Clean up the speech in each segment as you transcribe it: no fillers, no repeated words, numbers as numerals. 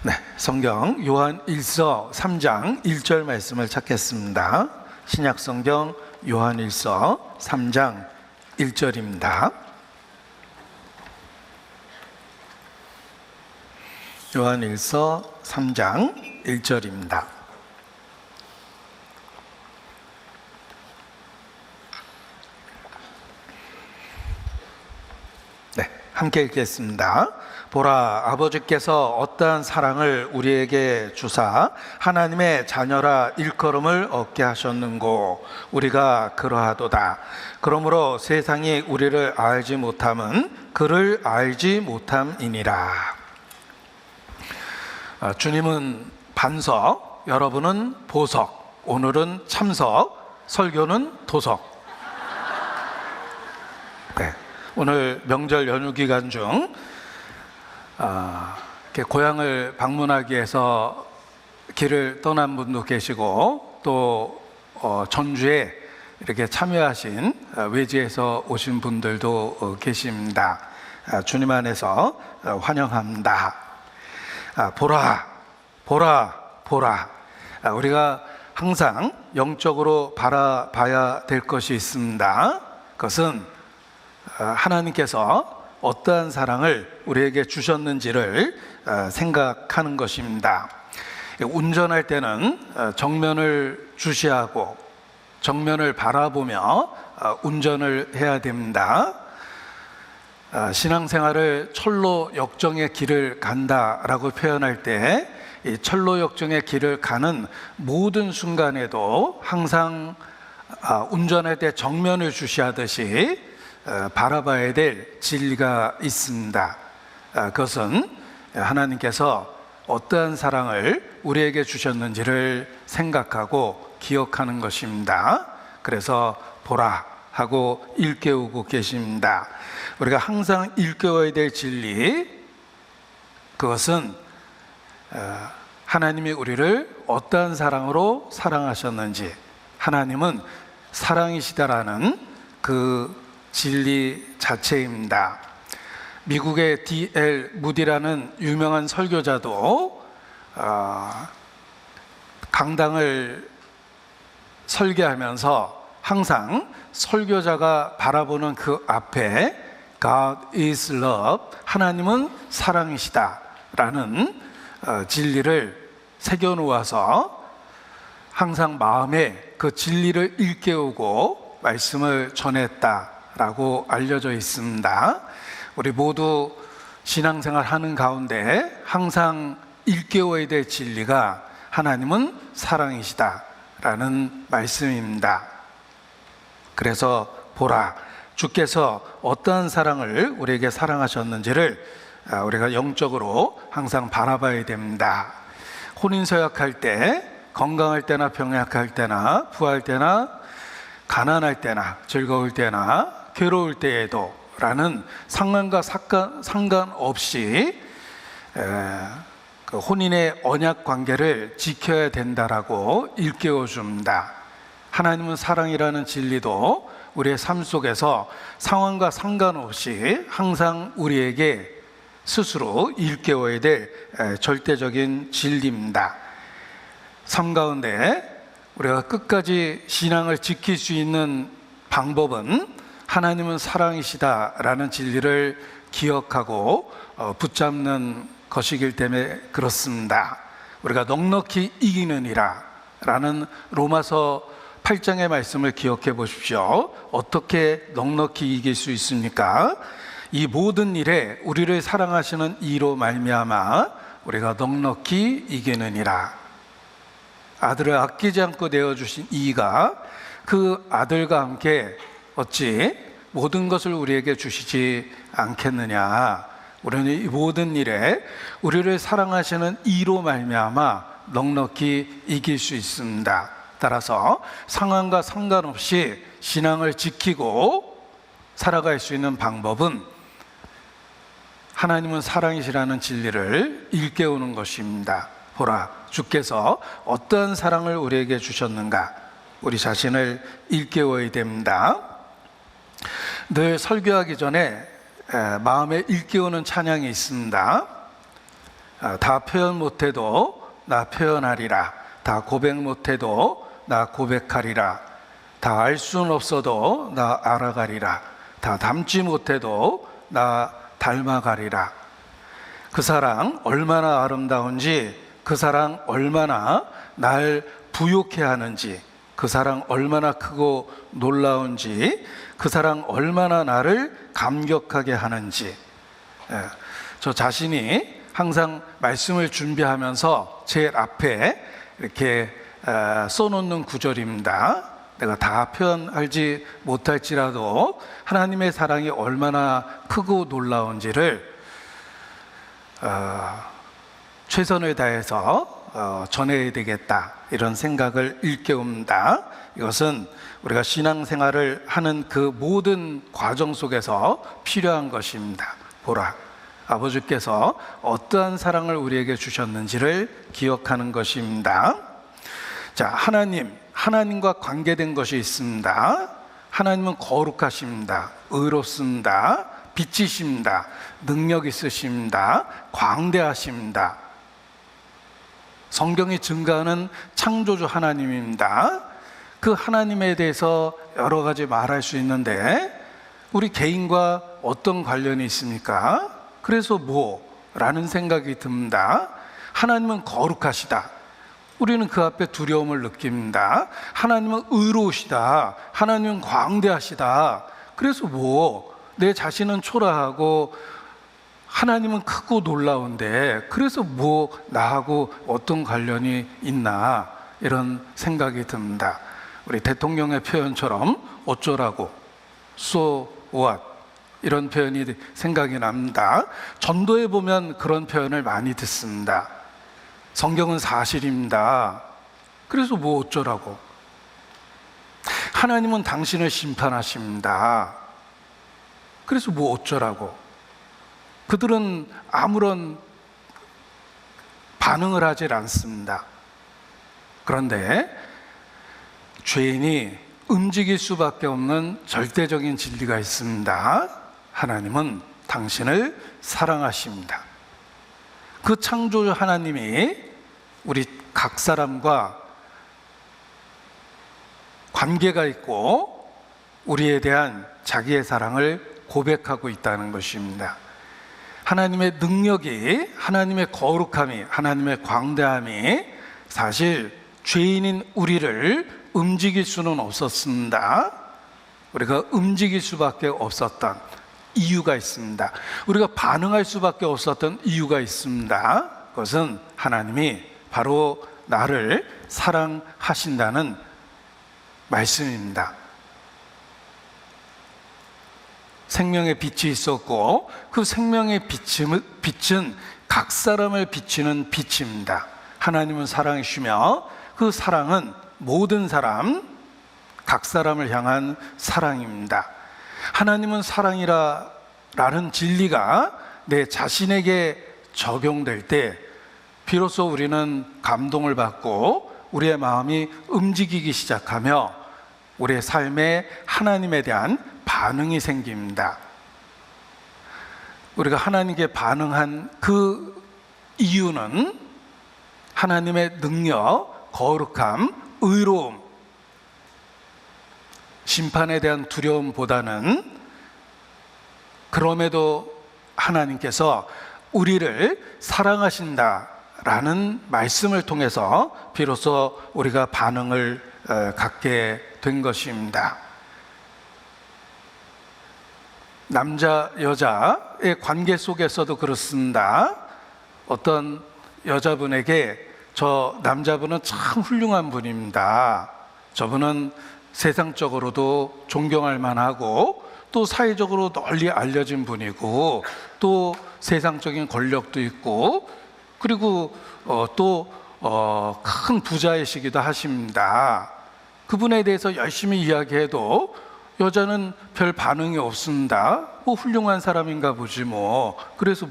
네, 성경 요한 1서 3장 1절 말씀을 찾겠습니다. 신약 성경 요한 1서 3장 1절입니다. 요한 1서 3장 1절입니다. 네, 함께 읽겠습니다. 보라, 아버지께서 어떠한 사랑을 우리에게 주사 하나님의 자녀라 일컬음을 얻게 하셨는고 우리가 그러하도다. 그러므로 세상이 우리를 알지 못함은 그를 알지 못함이니라. 주님은 반석, 여러분은 보석, 오늘은 참석, 설교는 도석. 네, 오늘 명절 연휴 기간 중 고향을 방문하기 위해서 길을 떠난 분도 계시고 또 전주에 이렇게 참여하신 외지에서 오신 분들도 계십니다. 주님 안에서 환영합니다. 보라, 보라, 보라. 우리가 항상 영적으로 바라봐야 될 것이 있습니다. 그것은 하나님께서 어떠한 사랑을 우리에게 주셨는지를 생각하는 것입니다. 운전할 때는 정면을 주시하고 정면을 바라보며 운전을 해야 됩니다. 신앙생활을 철로 역정의 길을 간다라고 표현할 때 이 철로 역정의 길을 가는 모든 순간에도 항상 운전할 때 정면을 주시하듯이 바라봐야 될 진리가 있습니다. 그것은 하나님께서 어떠한 사랑을 우리에게 주셨는지를 생각하고 기억하는 것입니다. 그래서 보라 하고 일깨우고 계십니다. 우리가 항상 일깨워야 될 진리, 그것은 하나님이 우리를 어떠한 사랑으로 사랑하셨는지, 하나님은 사랑이시다라는 그 진리 자체입니다. 미국의 D.L. 무디라는 유명한 설교자도 강당을 설계하면서 항상 설교자가 바라보는 그 앞에 God is love, 하나님은 사랑이시다라는 진리를 새겨놓아서 항상 마음에 그 진리를 일깨우고 말씀을 전했다라고 알려져 있습니다. 우리 모두 신앙생활 하는 가운데 항상 일깨워야 될 진리가 하나님은 사랑이시다라는 말씀입니다. 그래서 보라, 주께서 어떠한 사랑을 우리에게 사랑하셨는지를 우리가 영적으로 항상 바라봐야 됩니다. 혼인서약할 때, 건강할 때나 병약할 때나 부할 때나 가난할 때나 즐거울 때나 괴로울 때에도 라는 상관과 상관없이 그 혼인의 언약 관계를 지켜야 된다라고 일깨워 줍니다. 하나님은 사랑이라는 진리도 우리의 삶 속에서 상황과 상관없이 항상 우리에게 스스로 일깨워야 될 절대적인 진리입니다. 삶 가운데 우리가 끝까지 신앙을 지킬 수 있는 방법은 하나님은 사랑이시다라는 진리를 기억하고 붙잡는 것이기 때문에 그렇습니다. 우리가 넉넉히 이기느니라 라는 로마서 8장의 말씀을 기억해 보십시오. 어떻게 넉넉히 이길 수 있습니까? 이 모든 일에 우리를 사랑하시는 이로 말미암아 우리가 넉넉히 이기느니라. 아들을 아끼지 않고 내어주신 이가 그 아들과 함께 어찌 모든 것을 우리에게 주시지 않겠느냐. 우리는 이 모든 일에 우리를 사랑하시는 이로 말미암아 넉넉히 이길 수 있습니다. 따라서 상황과 상관없이 신앙을 지키고 살아갈 수 있는 방법은 하나님은 사랑이시라는 진리를 일깨우는 것입니다. 보라, 주께서 어떤 사랑을 우리에게 주셨는가, 우리 자신을 일깨워야 됩니다. 늘 설교하기 전에 마음에 일깨우는 찬양이 있습니다. 다 표현 못해도 나 표현하리라. 다 고백 못해도 나 고백하리라. 다 알 수는 없어도 나 알아가리라. 다 닮지 못해도 나 닮아가리라. 그 사랑 얼마나 아름다운지, 그 사랑 얼마나 날 부욕해 하는지, 그 사랑 얼마나 크고 놀라운지, 그 사랑 얼마나 나를 감격하게 하는지. 저 자신이 항상 말씀을 준비하면서 제일 앞에 이렇게 써놓는 구절입니다. 내가 다 표현하지 못할지라도 하나님의 사랑이 얼마나 크고 놀라운지를 최선을 다해서 전해야 되겠다, 이런 생각을 일깨웁니다. 이것은 우리가 신앙생활을 하는 그 모든 과정 속에서 필요한 것입니다. 보라, 아버지께서 어떠한 사랑을 우리에게 주셨는지를 기억하는 것입니다. 자, 하나님과 관계된 것이 있습니다. 하나님은 거룩하십니다. 의롭습니다. 빛이십니다. 능력 있으십니다. 광대하십니다. 성경이 증가하는 창조주 하나님입니다. 그 하나님에 대해서 여러 가지 말할 수 있는데 우리 개인과 어떤 관련이 있습니까? 그래서 라는 생각이 듭니다. 하나님은 거룩하시다. 우리는 그 앞에 두려움을 느낍니다. 하나님은 의로우시다. 하나님은 광대하시다. 그래서 내 자신은 초라하고 하나님은 크고 놀라운데 그래서 나하고 어떤 관련이 있나, 이런 생각이 듭니다. 우리 대통령의 표현처럼 어쩌라고, so what, 이런 표현이 생각이 납니다. 전도에 보면 그런 표현을 많이 듣습니다. 성경은 사실입니다. 그래서 어쩌라고. 하나님은 당신을 심판하십니다. 그래서 어쩌라고. 그들은 아무런 반응을 하지 않습니다. 그런데 죄인이 움직일 수밖에 없는 절대적인 진리가 있습니다. 하나님은 당신을 사랑하십니다. 그 창조주 하나님이 우리 각 사람과 관계가 있고 우리에 대한 자기의 사랑을 고백하고 있다는 것입니다. 하나님의 능력이, 하나님의 거룩함이, 하나님의 광대함이 사실 죄인인 우리를 움직일 수는 없었습니다. 우리가 움직일 수밖에 없었던 이유가 있습니다. 우리가 반응할 수밖에 없었던 이유가 있습니다. 그것은 하나님이 바로 나를 사랑하신다는 말씀입니다. 생명의 빛이 있었고 그 생명의 빛은 각 사람을 비치는 빛입니다. 하나님은 사랑이시며 그 사랑은 모든 사람, 각 사람을 향한 사랑입니다. 하나님은 사랑이라는 진리가 내 자신에게 적용될 때 비로소 우리는 감동을 받고 우리의 마음이 움직이기 시작하며 우리의 삶에 하나님에 대한 반응이 생깁니다. 우리가 하나님께 반응한 그 이유는 하나님의 능력, 거룩함, 의로움, 심판에 대한 두려움보다는 그럼에도 하나님께서 우리를 사랑하신다라는 말씀을 통해서 비로소 우리가 반응을 갖게 된 것입니다. 남자, 여자의 관계 속에서도 그렇습니다. 어떤 여자분에게 저 남자분은 참 훌륭한 분입니다. 저분은 세상적으로도 존경할 만하고 또 사회적으로 널리 알려진 분이고 또 세상적인 권력도 있고 그리고 큰 부자이시기도 하십니다. 그분에 대해서 열심히 이야기해도 여자는 별 반응이 없습니다. 훌륭한 사람인가 보지 그래서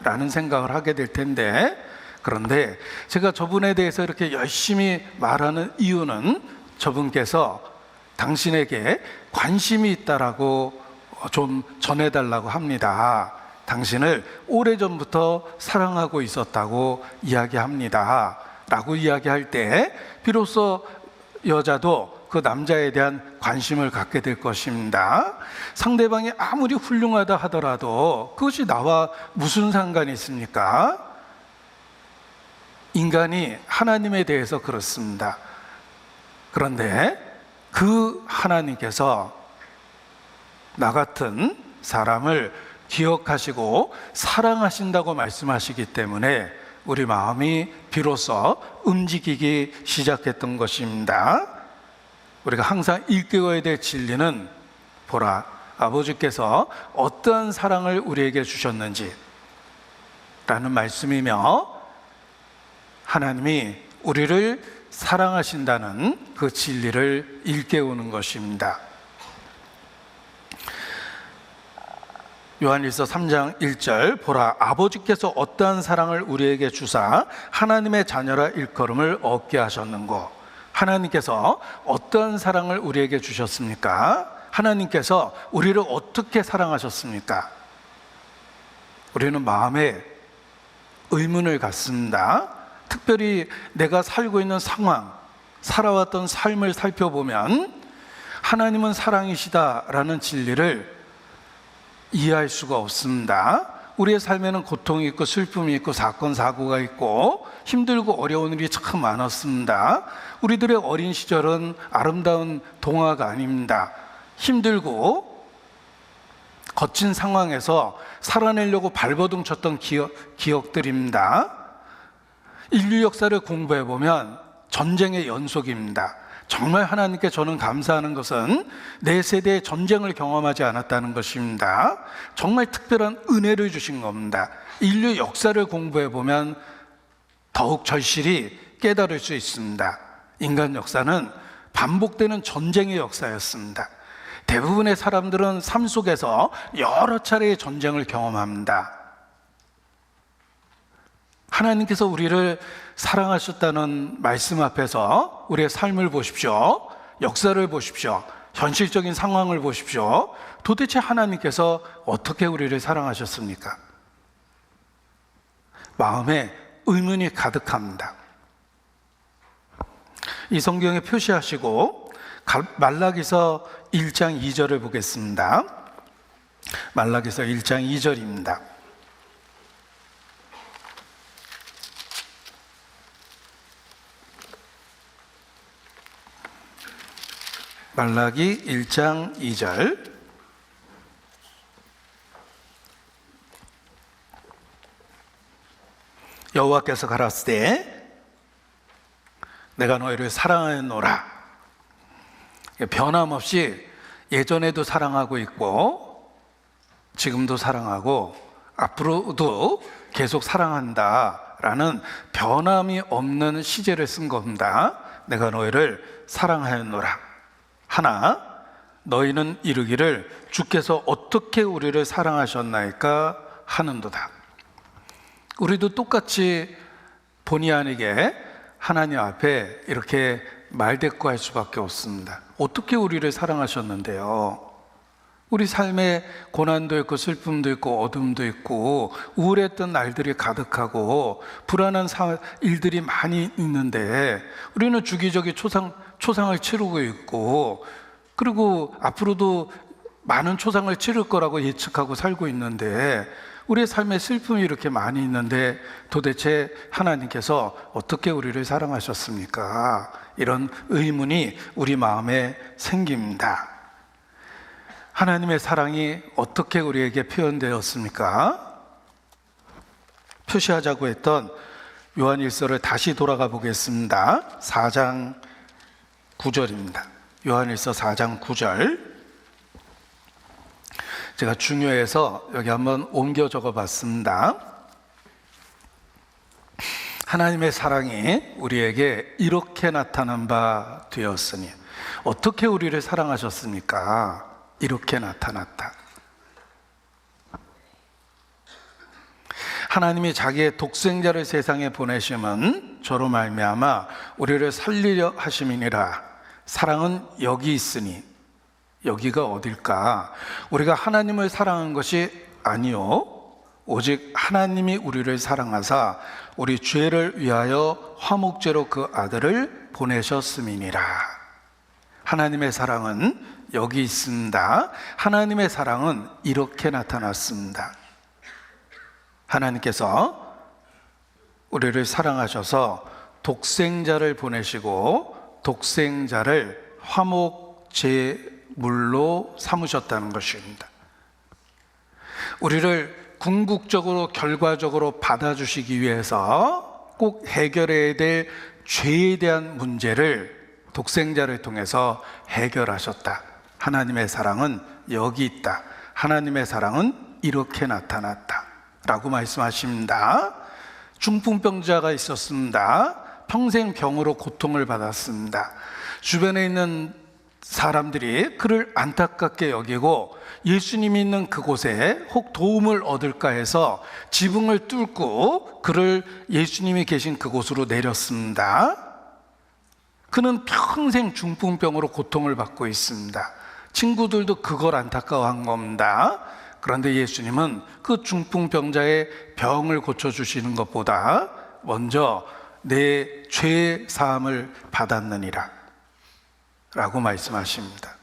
라는 생각을 하게 될 텐데, 그런데 제가 저분에 대해서 이렇게 열심히 말하는 이유는 저분께서 당신에게 관심이 있다라고 좀 전해달라고 합니다. 당신을 오래전부터 사랑하고 있었다고 이야기합니다 라고 이야기할 때 비로소 여자도 그 남자에 대한 관심을 갖게 될 것입니다. 상대방이 아무리 훌륭하다 하더라도 그것이 나와 무슨 상관이 있습니까? 인간이 하나님에 대해서 그렇습니다. 그런데 그 하나님께서 나 같은 사람을 기억하시고 사랑하신다고 말씀하시기 때문에 우리 마음이 비로소 움직이기 시작했던 것입니다. 우리가 항상 일깨워야 될 진리는 보라, 아버지께서 어떠한 사랑을 우리에게 주셨는지 라는 말씀이며 하나님이 우리를 사랑하신다는 그 진리를 일깨우는 것입니다. 요한일서 3장 1절 보라 아버지께서 어떠한 사랑을 우리에게 주사 하나님의 자녀라 일컬음을 얻게 하셨는고. 하나님께서 어떠한 사랑을 우리에게 주셨습니까? 하나님께서 우리를 어떻게 사랑하셨습니까? 우리는 마음에 의문을 갖습니다. 특별히 내가 살고 있는 상황, 살아왔던 삶을 살펴보면 하나님은 사랑이시다라는 진리를 이해할 수가 없습니다. 우리의 삶에는 고통이 있고 슬픔이 있고 사건 사고가 있고 힘들고 어려운 일이 참 많았습니다. 우리들의 어린 시절은 아름다운 동화가 아닙니다. 힘들고 거친 상황에서 살아내려고 발버둥 쳤던 기억들입니다. 인류 역사를 공부해 보면 전쟁의 연속입니다. 정말 하나님께 저는 감사하는 것은 내 세대의 전쟁을 경험하지 않았다는 것입니다. 정말 특별한 은혜를 주신 겁니다. 인류 역사를 공부해 보면 더욱 절실히 깨달을 수 있습니다. 인간 역사는 반복되는 전쟁의 역사였습니다. 대부분의 사람들은 삶 속에서 여러 차례의 전쟁을 경험합니다. 하나님께서 우리를 사랑하셨다는 말씀 앞에서 우리의 삶을 보십시오. 역사를 보십시오. 현실적인 상황을 보십시오. 도대체 하나님께서 어떻게 우리를 사랑하셨습니까? 마음에 의문이 가득합니다. 이 성경에 표시하시고 말라기서 1장 2절을 보겠습니다. 말라기서 1장 2절입니다. 말라기 1장 2절 여호와께서 가라사대 내가 너희를 사랑하노라. 변함없이 예전에도 사랑하고 있고 지금도 사랑하고 앞으로도 계속 사랑한다라는 변함이 없는 시제를 쓴 겁니다. 내가 너희를 사랑하노라. 하나, 너희는 이르기를 주께서 어떻게 우리를 사랑하셨나이까 하는도다. 우리도 똑같이 본의 아니게 하나님 앞에 이렇게 말대꾸할 수밖에 없습니다. 어떻게 우리를 사랑하셨는데요? 우리 삶에 고난도 있고 슬픔도 있고 어둠도 있고 우울했던 날들이 가득하고 불안한 일들이 많이 있는데 우리는 주기적이 초상을 치르고 있고 그리고 앞으로도 많은 초상을 치를 거라고 예측하고 살고 있는데 우리의 삶에 슬픔이 이렇게 많이 있는데 도대체 하나님께서 어떻게 우리를 사랑하셨습니까? 이런 의문이 우리 마음에 생깁니다. 하나님의 사랑이 어떻게 우리에게 표현되었습니까? 표시하자고 했던 요한일서를 다시 돌아가 보겠습니다. 4장 9절입니다. 요한일서 4장 9절. 제가 중요해서 여기 한번 옮겨 적어 봤습니다. 하나님의 사랑이 우리에게 이렇게 나타난 바 되었으니. 어떻게 우리를 사랑하셨습니까? 이렇게 나타났다. 하나님이 자기의 독생자를 세상에 보내심은 저로 말미암아 우리를 살리려 하심이니라. 사랑은 여기 있으니. 여기가 어딜까? 우리가 하나님을 사랑한 것이 아니요 오직 하나님이 우리를 사랑하사 우리 죄를 위하여 화목제로 그 아들을 보내셨음이니라. 하나님의 사랑은 여기 있습니다. 하나님의 사랑은 이렇게 나타났습니다. 하나님께서 우리를 사랑하셔서 독생자를 보내시고 독생자를 화목제물로 삼으셨다는 것입니다. 우리를 궁극적으로 결과적으로 받아주시기 위해서 꼭 해결해야 될 죄에 대한 문제를 독생자를 통해서 해결하셨다. 하나님의 사랑은 여기 있다. 하나님의 사랑은 이렇게 나타났다 라고 말씀하십니다. 중풍병자가 있었습니다. 평생 병으로 고통을 받았습니다. 주변에 있는 사람들이 그를 안타깝게 여기고 예수님이 있는 그곳에 혹 도움을 얻을까 해서 지붕을 뚫고 그를 예수님이 계신 그곳으로 내렸습니다. 그는 평생 중풍병으로 고통을 받고 있습니다. 친구들도 그걸 안타까워한 겁니다. 그런데 예수님은 그 중풍병자의 병을 고쳐주시는 것보다 먼저 내 죄 사함을 받았느니라 라고 말씀하십니다.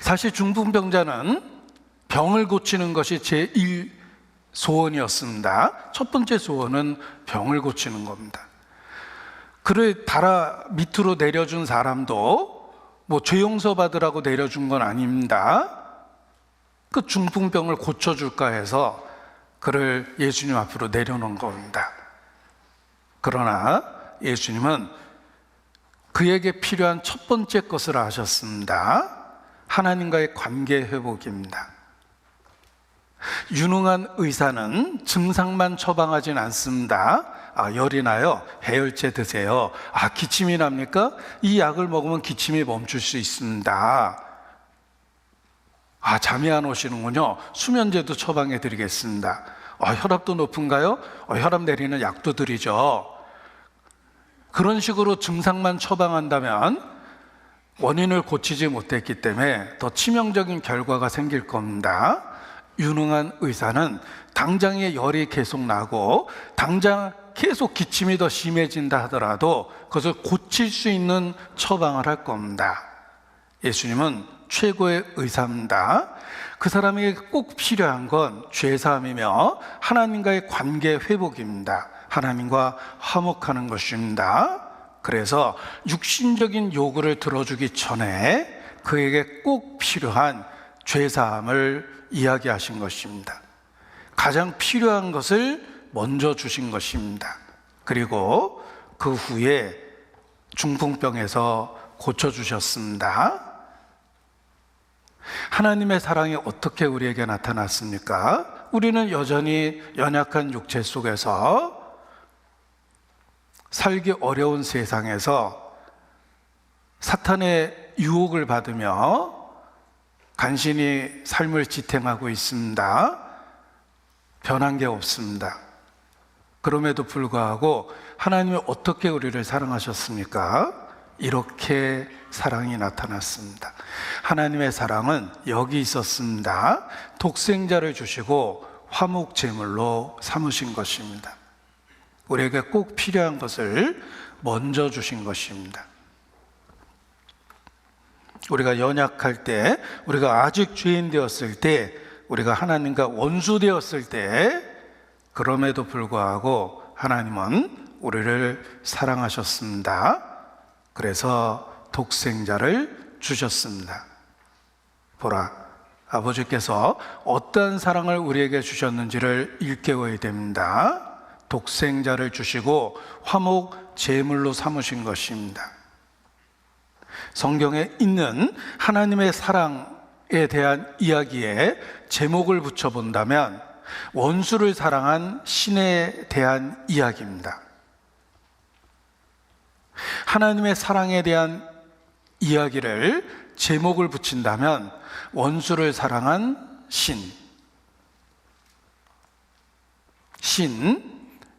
사실 중풍병자는 병을 고치는 것이 제1 소원이었습니다. 첫 번째 소원은 병을 고치는 겁니다. 그를 달아 밑으로 내려준 사람도 죄 용서 받으라고 내려준 건 아닙니다. 그 중풍병을 고쳐줄까 해서 그를 예수님 앞으로 내려놓은 겁니다. 그러나 예수님은 그에게 필요한 첫 번째 것을 하셨습니다. 하나님과의 관계 회복입니다. 유능한 의사는 증상만 처방하진 않습니다. 열이 나요? 해열제 드세요. 기침이 납니까? 이 약을 먹으면 기침이 멈출 수 있습니다. 잠이 안 오시는군요. 수면제도 처방해 드리겠습니다. 혈압도 높은가요? 혈압 내리는 약도 드리죠. 그런 식으로 증상만 처방한다면 원인을 고치지 못했기 때문에 더 치명적인 결과가 생길 겁니다. 유능한 의사는 당장에 열이 계속 나고 당장 계속 기침이 더 심해진다 하더라도 그것을 고칠 수 있는 처방을 할 겁니다. 예수님은 최고의 의사입니다. 그 사람에게 꼭 필요한 건 죄사함이며 하나님과의 관계 회복입니다. 하나님과 화목하는 것입니다. 그래서 육신적인 요구를 들어주기 전에 그에게 꼭 필요한 죄사함을 이야기하신 것입니다. 가장 필요한 것을 먼저 주신 것입니다. 그리고 그 후에 중풍병에서 고쳐주셨습니다. 하나님의 사랑이 어떻게 우리에게 나타났습니까? 우리는 여전히 연약한 육체 속에서 살기 어려운 세상에서 사탄의 유혹을 받으며 간신히 삶을 지탱하고 있습니다. 변한 게 없습니다. 그럼에도 불구하고 하나님이 어떻게 우리를 사랑하셨습니까? 이렇게 사랑이 나타났습니다. 하나님의 사랑은 여기 있었습니다. 독생자를 주시고 화목제물로 삼으신 것입니다. 우리에게 꼭 필요한 것을 먼저 주신 것입니다. 우리가 연약할 때, 우리가 아직 죄인 되었을 때, 우리가 하나님과 원수 되었을 때, 그럼에도 불구하고 하나님은 우리를 사랑하셨습니다. 그래서 독생자를 주셨습니다. 보라, 아버지께서 어떠한 사랑을 우리에게 주셨는지를 일깨워야 됩니다. 독생자를 주시고 화목 제물로 삼으신 것입니다. 성경에 있는 하나님의 사랑에 대한 이야기에 제목을 붙여본다면 원수를 사랑한 신에 대한 이야기입니다. 하나님의 사랑에 대한 이야기를 제목을 붙인다면 원수를 사랑한 신,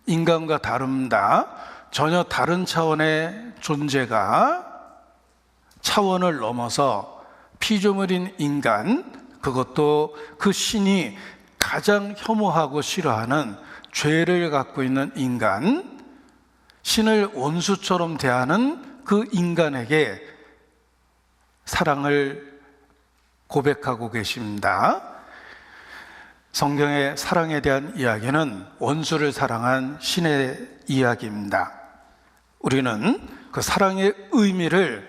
인간과 다릅니다. 전혀 다른 차원의 존재가 차원을 넘어서 피조물인 인간, 그것도 그 신이 가장 혐오하고 싫어하는 죄를 갖고 있는 인간, 신을 원수처럼 대하는 그 인간에게 사랑을 고백하고 계십니다. 성경의 사랑에 대한 이야기는 원수를 사랑한 신의 이야기입니다. 우리는 그 사랑의 의미를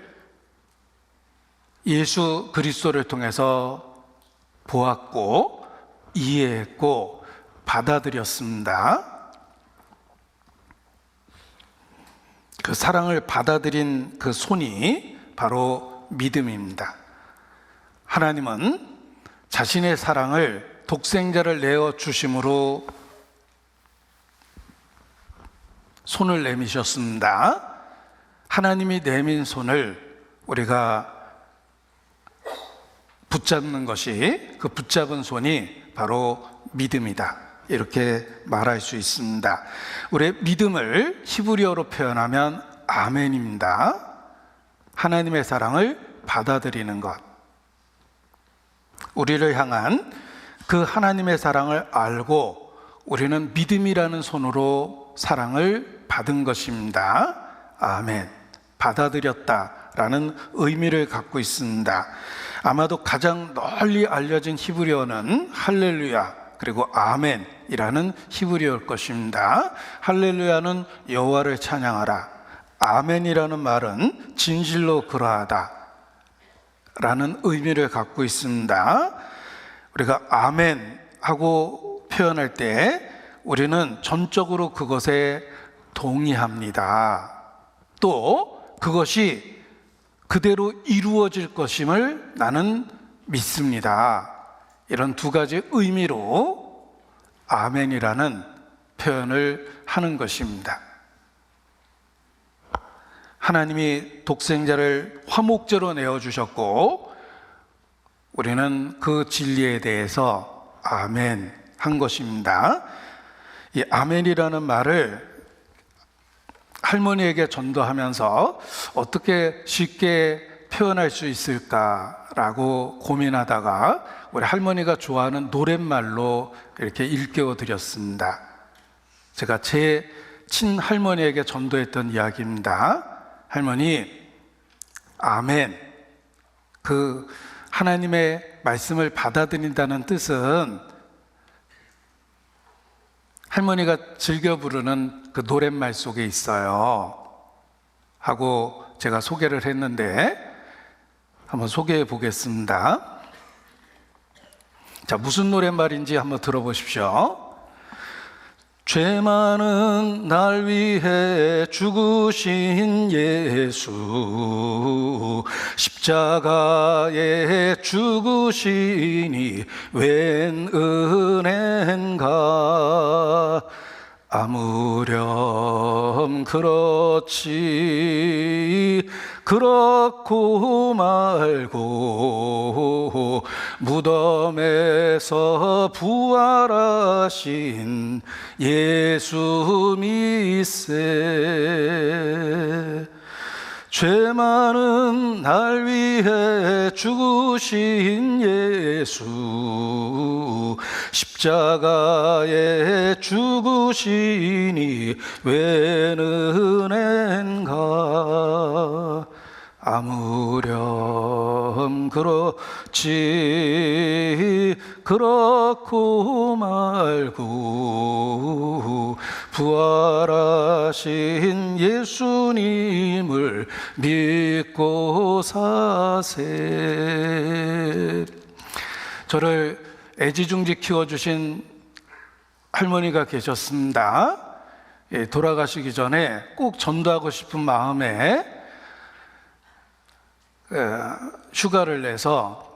예수 그리스도를 통해서 보았고 이해했고 받아들였습니다. 그 사랑을 받아들인 그 손이 바로 믿음입니다. 하나님은 자신의 사랑을 독생자를 내어 주심으로 손을 내미셨습니다. 하나님이 내민 손을 우리가 붙잡는 것이, 그 붙잡은 손이 바로 믿음이다, 이렇게 말할 수 있습니다. 우리의 믿음을 히브리어로 표현하면 아멘입니다. 하나님의 사랑을 받아들이는 것, 우리를 향한 그 하나님의 사랑을 알고 우리는 믿음이라는 손으로 사랑을 받은 것입니다. 아멘, 받아들였다라는 의미를 갖고 있습니다. 아마도 가장 널리 알려진 히브리어는 할렐루야 그리고 아멘이라는 히브리어일 것입니다. 할렐루야는 여호와를 찬양하라, 아멘이라는 말은 진실로 그러하다 라는 의미를 갖고 있습니다. 우리가 아멘 하고 표현할 때 우리는 전적으로 그것에 동의합니다. 또 그것이 그대로 이루어질 것임을 나는 믿습니다. 이런 두 가지 의미로 아멘이라는 표현을 하는 것입니다. 하나님이 독생자를 화목제로 내어주셨고 우리는 그 진리에 대해서 아멘 한 것입니다. 이 아멘이라는 말을 할머니에게 전도하면서 어떻게 쉽게 표현할 수 있을까라고 고민하다가 우리 할머니가 좋아하는 노랫말로 이렇게 일깨워 드렸습니다. 제가 제 친할머니에게 전도했던 이야기입니다. 할머니, 아멘, 그 하나님의 말씀을 받아들인다는 뜻은 할머니가 즐겨 부르는 그 노랫말 속에 있어요 하고 제가 소개를 했는데 한번 소개해 보겠습니다. 자, 무슨 노랫말인지 한번 들어보십시오. 죄 많은 날 위해 죽으신 예수, 십자가에 죽으시니 웬 은혜인가. 아무렴 그렇지 그렇고 말고 무덤에서 부활하신 예수 믿세. 죄 많은 날 위해 죽으신 예수, 십자가에 죽으시니 웬 은혜인가. 아무렴 그렇지 그렇고 말고 부활하신 예수님을 믿고 사세. 저를 애지중지 키워주신 할머니가 계셨습니다. 돌아가시기 전에 꼭 전도하고 싶은 마음에 휴가를 내서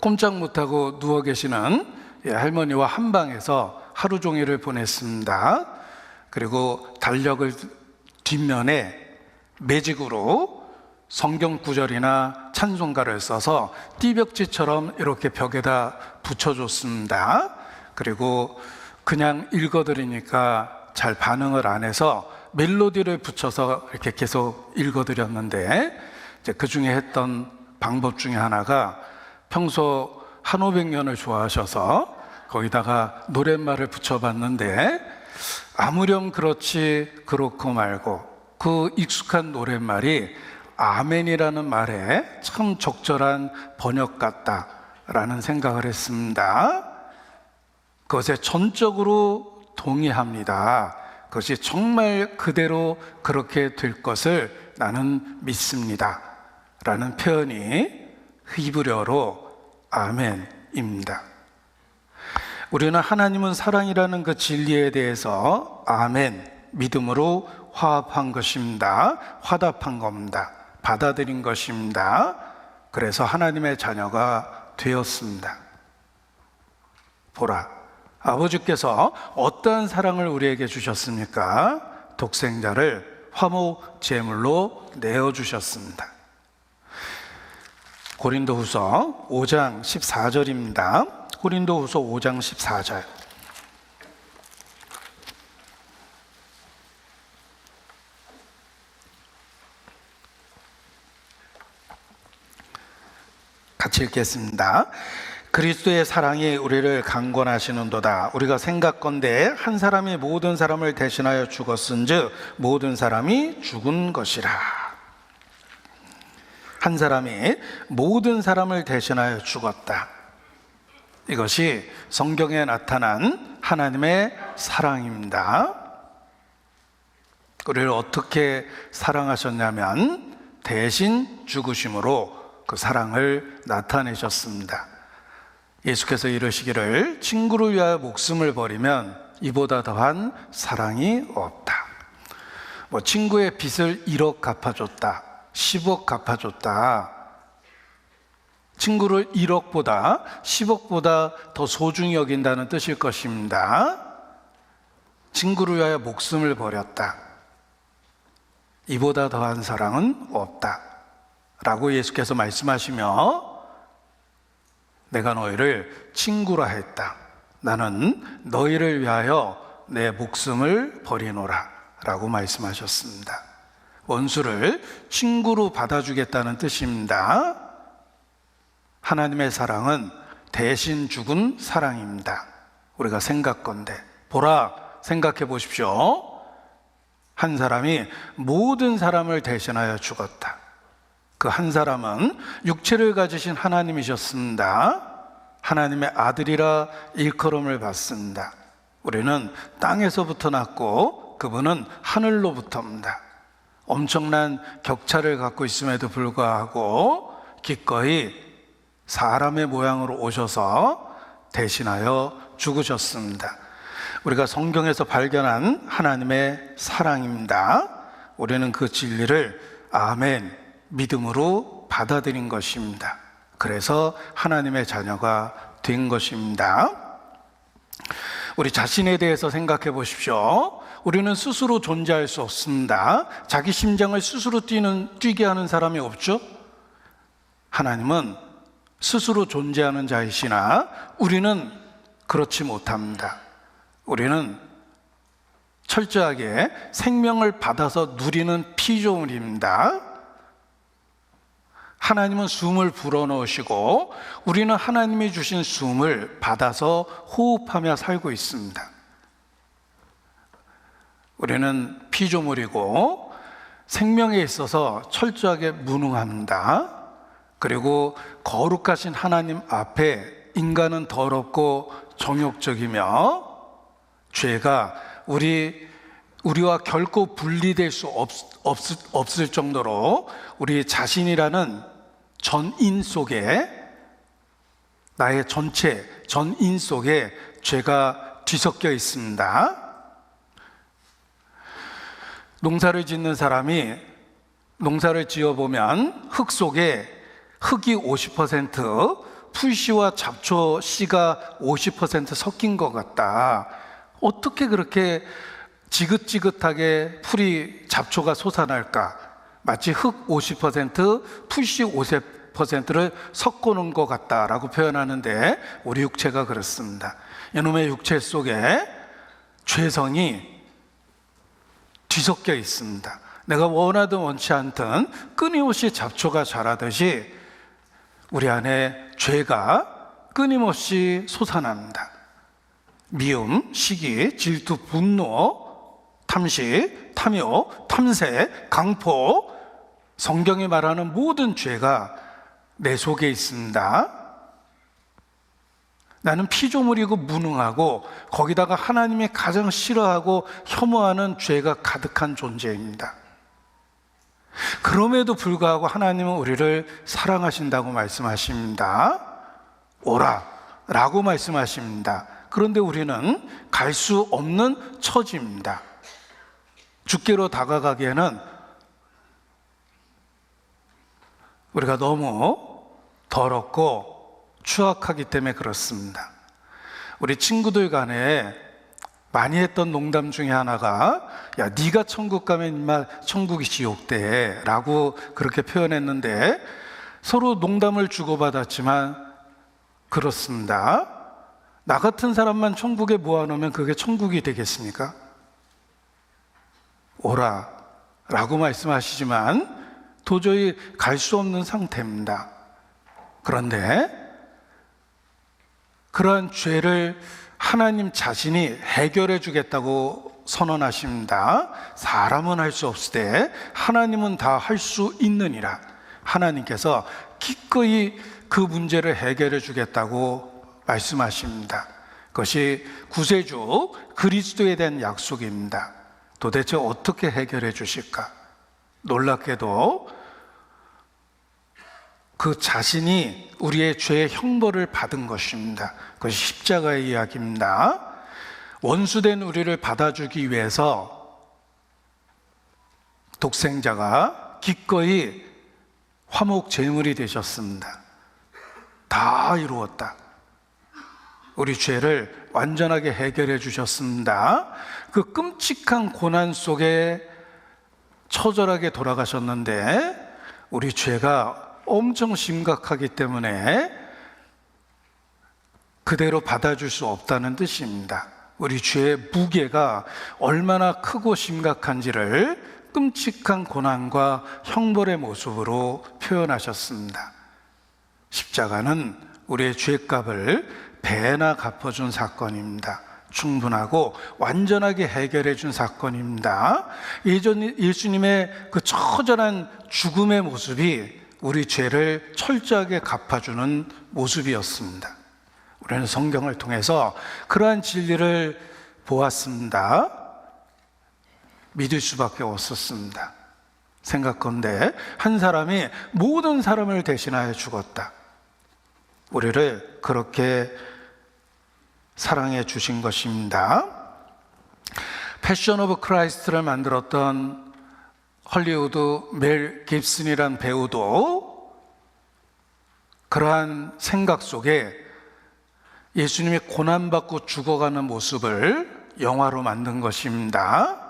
꼼짝 못하고 누워 계시는 할머니와 한 방에서 하루 종일을 보냈습니다. 그리고 달력을 뒷면에 매직으로 성경 구절이나 찬송가를 써서 띠벽지처럼 이렇게 벽에다 붙여줬습니다. 그리고 그냥 읽어드리니까 잘 반응을 안 해서 멜로디를 붙여서 이렇게 계속 읽어드렸는데, 이제 그 중에 했던 방법 중에 하나가 평소 한오백년을 좋아하셔서 거기다가 노랫말을 붙여봤는데 아무렴 그렇지 그렇고 말고 그 익숙한 노랫말이 아멘이라는 말에 참 적절한 번역 같다라는 생각을 했습니다. 그것에 전적으로 동의합니다. 그것이 정말 그대로 그렇게 될 것을 나는 믿습니다 라는 표현이 히브리어로 아멘입니다. 우리는 하나님은 사랑이라는 그 진리에 대해서 아멘, 믿음으로 화합한 것입니다. 화답한 겁니다. 받아들인 것입니다. 그래서 하나님의 자녀가 되었습니다. 보라, 아버지께서 어떠한 사랑을 우리에게 주셨습니까? 독생자를 화목 제물로 내어주셨습니다. 고린도후서 5장 14절입니다. 고린도후서 5장 14절. 같이 읽겠습니다. 그리스도의 사랑이 우리를 강권하시는도다. 우리가 생각건대 한 사람이 모든 사람을 대신하여 죽었은즉 모든 사람이 죽은 것이라. 한 사람이 모든 사람을 대신하여 죽었다. 이것이 성경에 나타난 하나님의 사랑입니다. 우리를 어떻게 사랑하셨냐면 대신 죽으심으로 그 사랑을 나타내셨습니다. 예수께서 이르시기를 친구를 위하여 목숨을 버리면 이보다 더한 사랑이 없다. 친구의 빚을 1억 갚아줬다, 10억 갚아줬다. 친구를 1억보다 10억보다 더 소중히 여긴다는 뜻일 것입니다. 친구를 위하여 목숨을 버렸다. 이보다 더한 사랑은 없다 라고 예수께서 말씀하시며 내가 너희를 친구라 했다. 나는 너희를 위하여 내 목숨을 버리노라 라고 말씀하셨습니다. 원수를 친구로 받아주겠다는 뜻입니다. 하나님의 사랑은 대신 죽은 사랑입니다. 우리가 생각건대 보라, 생각해 보십시오. 한 사람이 모든 사람을 대신하여 죽었다. 그 한 사람은 육체를 가지신 하나님이셨습니다. 하나님의 아들이라 일컬음을 받습니다. 우리는 땅에서부터 났고 그분은 하늘로부터입니다. 엄청난 격차를 갖고 있음에도 불구하고 기꺼이 사람의 모양으로 오셔서 대신하여 죽으셨습니다. 우리가 성경에서 발견한 하나님의 사랑입니다. 우리는 그 진리를 아멘, 믿음으로 받아들인 것입니다. 그래서 하나님의 자녀가 된 것입니다. 우리 자신에 대해서 생각해 보십시오. 우리는 스스로 존재할 수 없습니다. 자기 심장을 스스로 뛰게 하는 사람이 없죠? 하나님은 스스로 존재하는 자이시나 우리는 그렇지 못합니다. 우리는 철저하게 생명을 받아서 누리는 피조물입니다. 하나님은 숨을 불어넣으시고 우리는 하나님이 주신 숨을 받아서 호흡하며 살고 있습니다. 우리는 피조물이고 생명에 있어서 철저하게 무능합니다. 그리고 거룩하신 하나님 앞에 인간은 더럽고 정욕적이며 죄가 우리와 결코 분리될 수 없을 정도로 우리 자신이라는 전인 속에, 나의 전체 전인 속에 죄가 뒤섞여 있습니다. 농사를 짓는 사람이 농사를 지어보면 흙 속에 흙이 50%, 풀씨와 잡초 씨가 50% 섞인 것 같다. 어떻게 그렇게 지긋지긋하게 풀이 잡초가 솟아날까? 마치 흙 50%, 풀씨 50%를 섞어놓은 것 같다라고 표현하는데 우리 육체가 그렇습니다. 이놈의 육체 속에 죄성이 뒤섞여 있습니다. 내가 원하든 원치 않든 끊임없이 잡초가 자라듯이 우리 안에 죄가 끊임없이 솟아납니다. 미움, 시기, 질투, 분노, 탐식, 탐욕, 탐색, 강포, 성경이 말하는 모든 죄가 내 속에 있습니다. 나는 피조물이고 무능하고 거기다가 하나님이 가장 싫어하고 혐오하는 죄가 가득한 존재입니다. 그럼에도 불구하고 하나님은 우리를 사랑하신다고 말씀하십니다. 오라 라고 말씀하십니다. 그런데 우리는 갈 수 없는 처지입니다. 주께로 다가가기에는 우리가 너무 더럽고 추악하기 때문에 그렇습니다. 우리 친구들 간에 많이 했던 농담 중에 하나가 야 네가 천국 가면 인마 천국이 지옥돼 라고 그렇게 표현했는데 서로 농담을 주고받았지만 그렇습니다. 나 같은 사람만 천국에 모아놓으면 그게 천국이 되겠습니까? 오라 라고 말씀하시지만 도저히 갈 수 없는 상태입니다. 그런데 그러한 죄를 하나님 자신이 해결해 주겠다고 선언하십니다. 사람은 할 수 없으되 하나님은 다 할 수 있느니라. 하나님께서 기꺼이 그 문제를 해결해 주겠다고 말씀하십니다. 그것이 구세주 그리스도에 대한 약속입니다. 도대체 어떻게 해결해 주실까? 놀랍게도 그 자신이 우리의 죄의 형벌을 받은 것입니다. 그것이 십자가의 이야기입니다. 원수된 우리를 받아주기 위해서 독생자가 기꺼이 화목 제물이 되셨습니다. 다 이루었다. 우리 죄를 완전하게 해결해 주셨습니다. 그 끔찍한 고난 속에 처절하게 돌아가셨는데 우리 죄가 엄청 심각하기 때문에 그대로 받아줄 수 없다는 뜻입니다. 우리 죄의 무게가 얼마나 크고 심각한지를 끔찍한 고난과 형벌의 모습으로 표현하셨습니다. 십자가는 우리의 죄값을 배나 갚아준 사건입니다. 충분하고 완전하게 해결해 준 사건입니다. 예수님의 그 처절한 죽음의 모습이 우리 죄를 철저하게 갚아주는 모습이었습니다. 우리는 성경을 통해서 그러한 진리를 보았습니다. 믿을 수밖에 없었습니다. 생각건대 한 사람이 모든 사람을 대신하여 죽었다. 우리를 그렇게 사랑해 주신 것입니다. 패션 오브 크라이스트를 만들었던 헐리우드 멜 깁슨이란 배우도 그러한 생각 속에 예수님이 고난받고 죽어가는 모습을 영화로 만든 것입니다.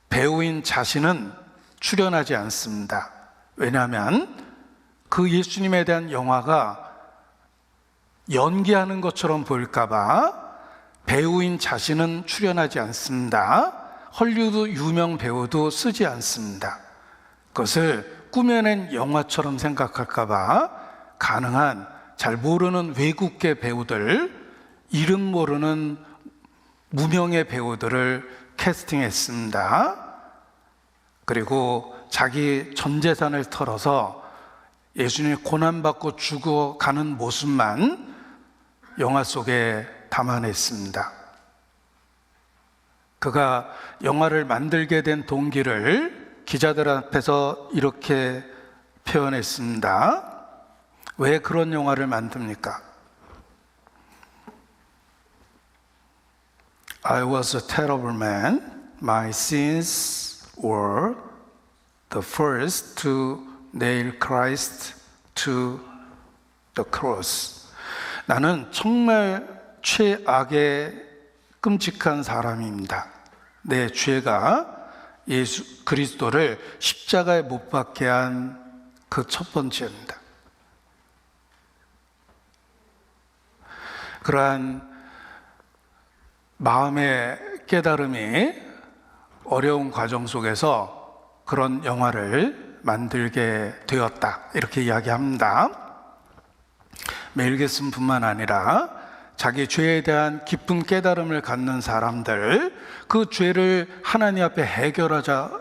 배우인 자신은 출연하지 않습니다. 왜냐하면 그 예수님에 대한 영화가 연기하는 것처럼 보일까봐 배우인 자신은 출연하지 않습니다. 헐리우드 유명 배우도 쓰지 않습니다. 그것을 꾸며낸 영화처럼 생각할까봐 가능한 잘 모르는 외국계 배우들, 이름 모르는 무명의 배우들을 캐스팅했습니다. 그리고 자기 전 재산을 털어서 예수님이 고난받고 죽어가는 모습만 영화 속에 담아냈습니다. 그가 영화를 만들게 된 동기를 기자들 앞에서 이렇게 표현했습니다. 왜 그런 영화를 만듭니까? I was a terrible man. My sins were the first to nail Christ to the cross. 나는 정말 최악의 끔찍한 사람입니다. 내 죄가 예수 그리스도를 십자가에 못 박게 한 그 첫 번째입니다. 그러한 마음의 깨달음이 어려운 과정 속에서 그런 영화를 만들게 되었다. 이렇게 이야기합니다. 멜기슨뿐만 아니라 자기 죄에 대한 깊은 깨달음을 갖는 사람들, 그 죄를 하나님 앞에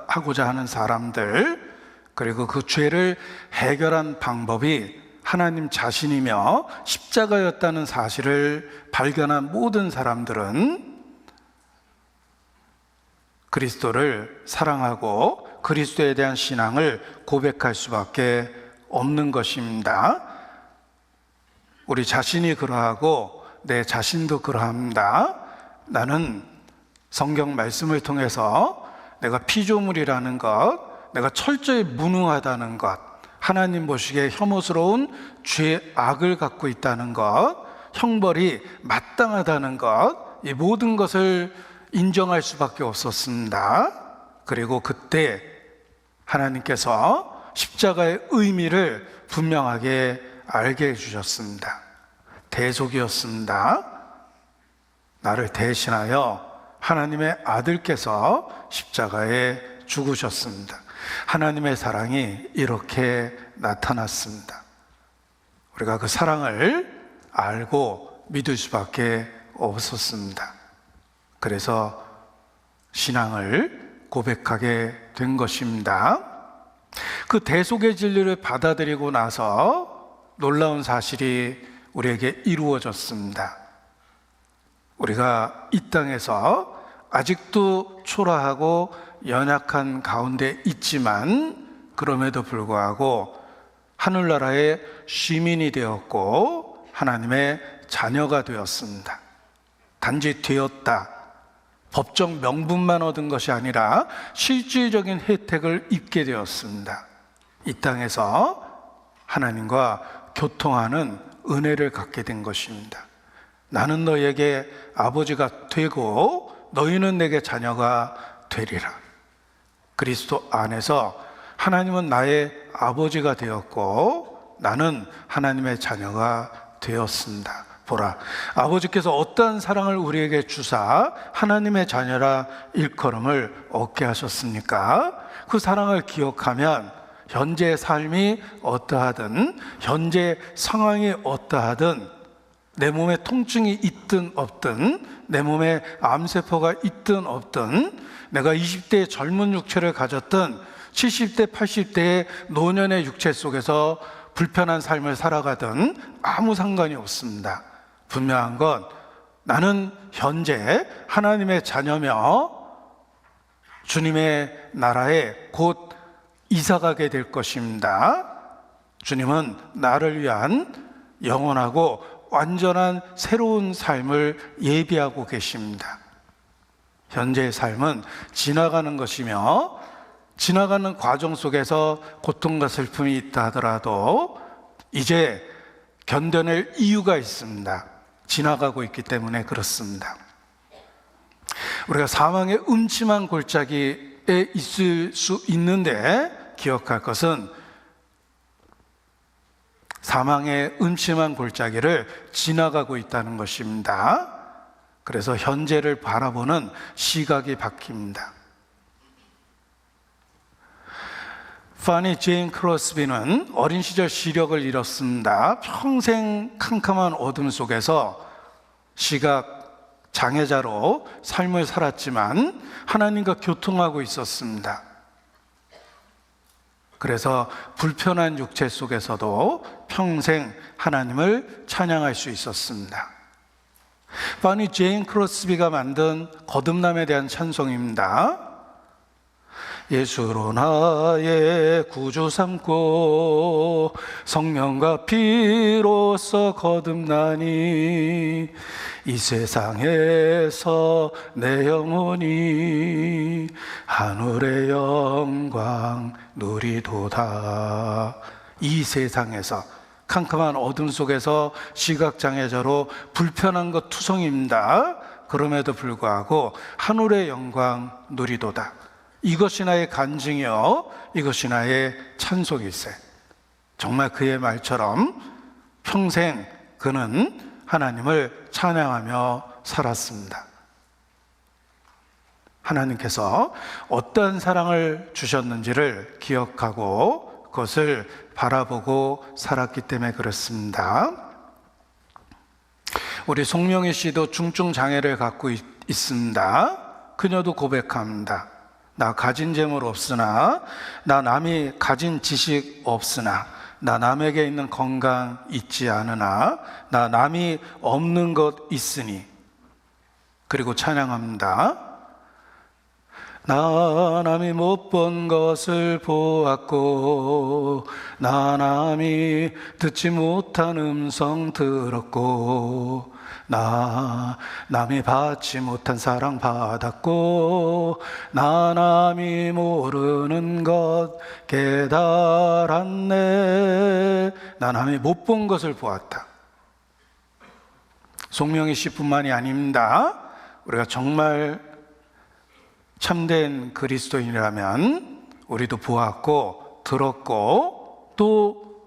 하고자 하는 사람들, 그리고 그 죄를 해결한 방법이 하나님 자신이며 십자가였다는 사실을 발견한 모든 사람들은 그리스도를 사랑하고 그리스도에 대한 신앙을 고백할 수밖에 없는 것입니다. 우리 자신이 그러하고 내 자신도 그러합니다. 나는 성경 말씀을 통해서 내가 피조물이라는 것, 내가 철저히 무능하다는 것, 하나님 보시기에 혐오스러운 죄 악을 갖고 있다는 것, 형벌이 마땅하다는 것, 이 모든 것을 인정할 수밖에 없었습니다. 그리고 그때 하나님께서 십자가의 의미를 분명하게 알게 해주셨습니다. 대속이었습니다. 나를 대신하여 하나님의 아들께서 십자가에 죽으셨습니다. 하나님의 사랑이 이렇게 나타났습니다. 우리가 그 사랑을 알고 믿을 수밖에 없었습니다. 그래서 신앙을 고백하게 된 것입니다. 그 대속의 진리를 받아들이고 나서 놀라운 사실이 우리에게 이루어졌습니다. 우리가 이 땅에서 아직도 초라하고 연약한 가운데 있지만 그럼에도 불구하고 하늘나라의 시민이 되었고 하나님의 자녀가 되었습니다. 단지 되었다, 법적 명분만 얻은 것이 아니라 실질적인 혜택을 입게 되었습니다. 이 땅에서 하나님과 교통하는 은혜를 갖게 된 것입니다. 나는 너에게 아버지가 되고 너희는 내게 자녀가 되리라. 그리스도 안에서 하나님은 나의 아버지가 되었고 나는 하나님의 자녀가 되었습니다. 보라, 아버지께서 어떠한 사랑을 우리에게 주사 하나님의 자녀라 일컬음을 얻게 하셨습니까? 그 사랑을 기억하면 현재의 삶이 어떠하든, 현재 상황이 어떠하든, 내 몸에 통증이 있든 없든, 내 몸에 암세포가 있든 없든, 내가 20대의 젊은 육체를 가졌든 70대, 80대의 노년의 육체 속에서 불편한 삶을 살아가든 아무 상관이 없습니다. 분명한 건 나는 현재 하나님의 자녀며 주님의 나라에 곧 이사가게 될 것입니다. 주님은 나를 위한 영원하고 완전한 새로운 삶을 예비하고 계십니다. 현재의 삶은 지나가는 것이며 지나가는 과정 속에서 고통과 슬픔이 있다 하더라도 이제 견뎌낼 이유가 있습니다. 지나가고 있기 때문에 그렇습니다. 우리가 사망의 음침한 골짜기에 있을 수 있는데 기억할 것은 사망의 음침한 골짜기를 지나가고 있다는 것입니다. 그래서 현재를 바라보는 시각이 바뀝니다. 파니 제인 크로스비는 어린 시절 시력을 잃었습니다. 평생 캄캄한 어둠 속에서 시각 장애자로 삶을 살았지만 하나님과 교통하고 있었습니다. 그래서 불편한 육체 속에서도 평생 하나님을 찬양할 수 있었습니다. 파니 제인 크로스비가 만든 거듭남에 대한 찬송입니다. 예수로 나의 구주 삼고 성령과 피로써 거듭나니 이 세상에서 내 영혼이 하늘의 영광 누리도다. 이 세상에서 캄캄한 어둠 속에서 시각장애자로 불편한 것 투성입니다. 그럼에도 불구하고 하늘의 영광 누리도다. 이것이 나의 간증이요 이것이 나의 찬송일세. 정말 그의 말처럼 평생 그는 하나님을 찬양하며 살았습니다. 하나님께서 어떠한 사랑을 주셨는지를 기억하고 그것을 바라보고 살았기 때문에 그렇습니다. 우리 송명희 씨도 중증 장애를 갖고 있습니다. 그녀도 고백합니다. 나 가진 재물 없으나, 나 남이 가진 지식 없으나, 나 남에게 있는 건강 있지 않으나, 나 남이 없는 것 있으니. 그리고 찬양합니다. 나 남이 못 본 것을 보았고, 나 남이 듣지 못한 음성 들었고, 나 남이 받지 못한 사랑 받았고, 나 남이 모르는 것 깨달았네. 나 남이 못 본 것을 보았다. 송명희 씨뿐만이 아닙니다. 우리가 정말 참된 그리스도인이라면 우리도 보았고 들었고 또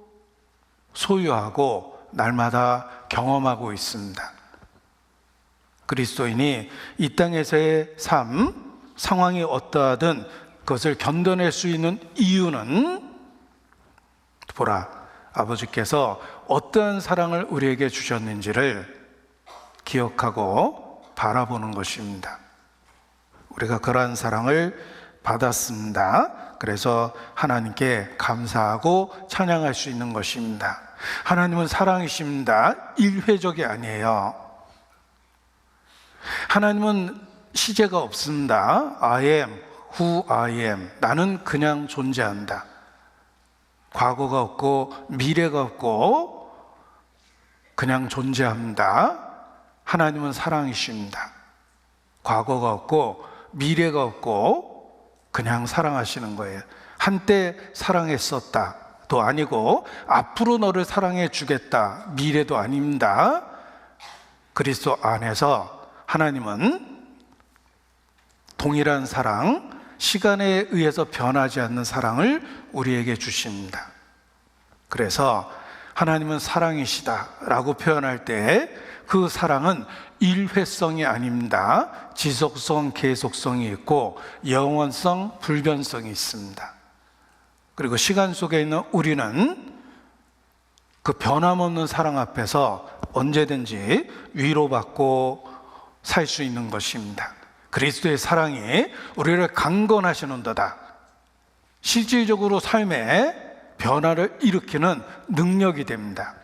소유하고 날마다 경험하고 있습니다. 그리스도인이 이 땅에서의 삶, 상황이 어떠하든 그것을 견뎌낼 수 있는 이유는 보라, 아버지께서 어떠한 사랑을 우리에게 주셨는지를 기억하고 바라보는 것입니다. 우리가 그러한 사랑을 받았습니다. 그래서 하나님께 감사하고 찬양할 수 있는 것입니다. 하나님은 사랑이십니다. 일회적이 아니에요. 하나님은 시제가 없습니다. I am who I am. 나는 그냥 존재한다. 과거가 없고 미래가 없고 그냥 존재합니다. 하나님은 사랑이십니다. 과거가 없고 미래가 없고 그냥 사랑하시는 거예요. 한때 사랑했었다도 아니고 앞으로 너를 사랑해 주겠다 미래도 아닙니다. 그리스도 안에서 하나님은 동일한 사랑, 시간에 의해서 변하지 않는 사랑을 우리에게 주십니다. 그래서 하나님은 사랑이시다라고 표현할 때 그 사랑은 일회성이 아닙니다. 지속성, 계속성이 있고 영원성, 불변성이 있습니다. 그리고 시간 속에 있는 우리는 그 변함없는 사랑 앞에서 언제든지 위로받고 살 수 있는 것입니다. 그리스도의 사랑이 우리를 강건하시는도다. 실질적으로 삶에 변화를 일으키는 능력이 됩니다.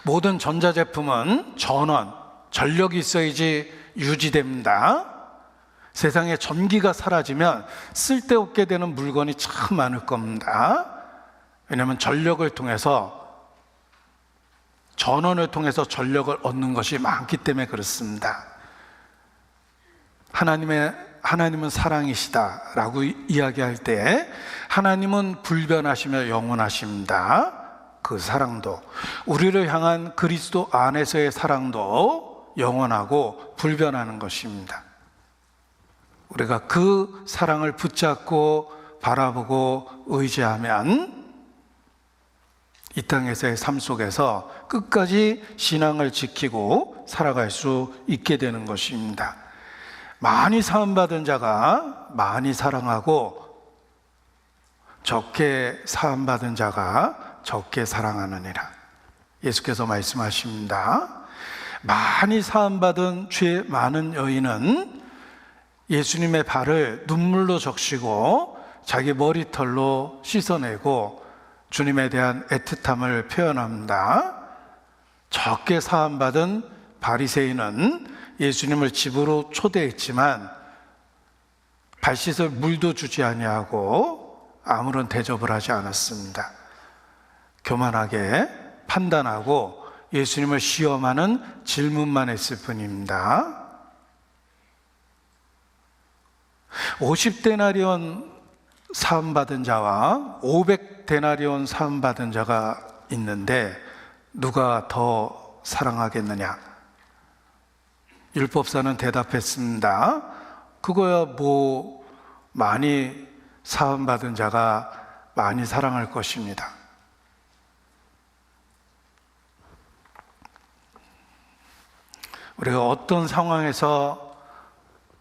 모든 전자제품은 전원, 전력이 있어야지 유지됩니다. 세상에 전기가 사라지면 쓸데없게 되는 물건이 참 많을 겁니다. 왜냐하면 전력을 통해서, 전원을 통해서 전력을 얻는 것이 많기 때문에 그렇습니다. 하나님은 사랑이시다라고 이야기할 때 하나님은 불변하시며 영원하십니다. 그 사랑도, 우리를 향한 그리스도 안에서의 사랑도 영원하고 불변하는 것입니다. 우리가 그 사랑을 붙잡고 바라보고 의지하면 이 땅에서의 삶 속에서 끝까지 신앙을 지키고 살아갈 수 있게 되는 것입니다. 많이 사함받은 자가 많이 사랑하고 적게 사함받은 자가 적게 사랑하느니라. 예수께서 말씀하십니다. 많이 사함받은 죄 많은 여인은 예수님의 발을 눈물로 적시고 자기 머리털로 씻어내고 주님에 대한 애틋함을 표현합니다. 적게 사함받은 바리새인은 예수님을 집으로 초대했지만 발 씻을 물도 주지 아니하고 아무런 대접을 하지 않았습니다. 교만하게 판단하고 예수님을 시험하는 질문만 했을 뿐입니다. 50데나리온 사함받은 자와 500데나리온 사함받은 자가 있는데 누가 더 사랑하겠느냐? 율법사는 대답했습니다. 그거야 뭐 많이 사함받은 자가 많이 사랑할 것입니다. 우리가 어떤 상황에서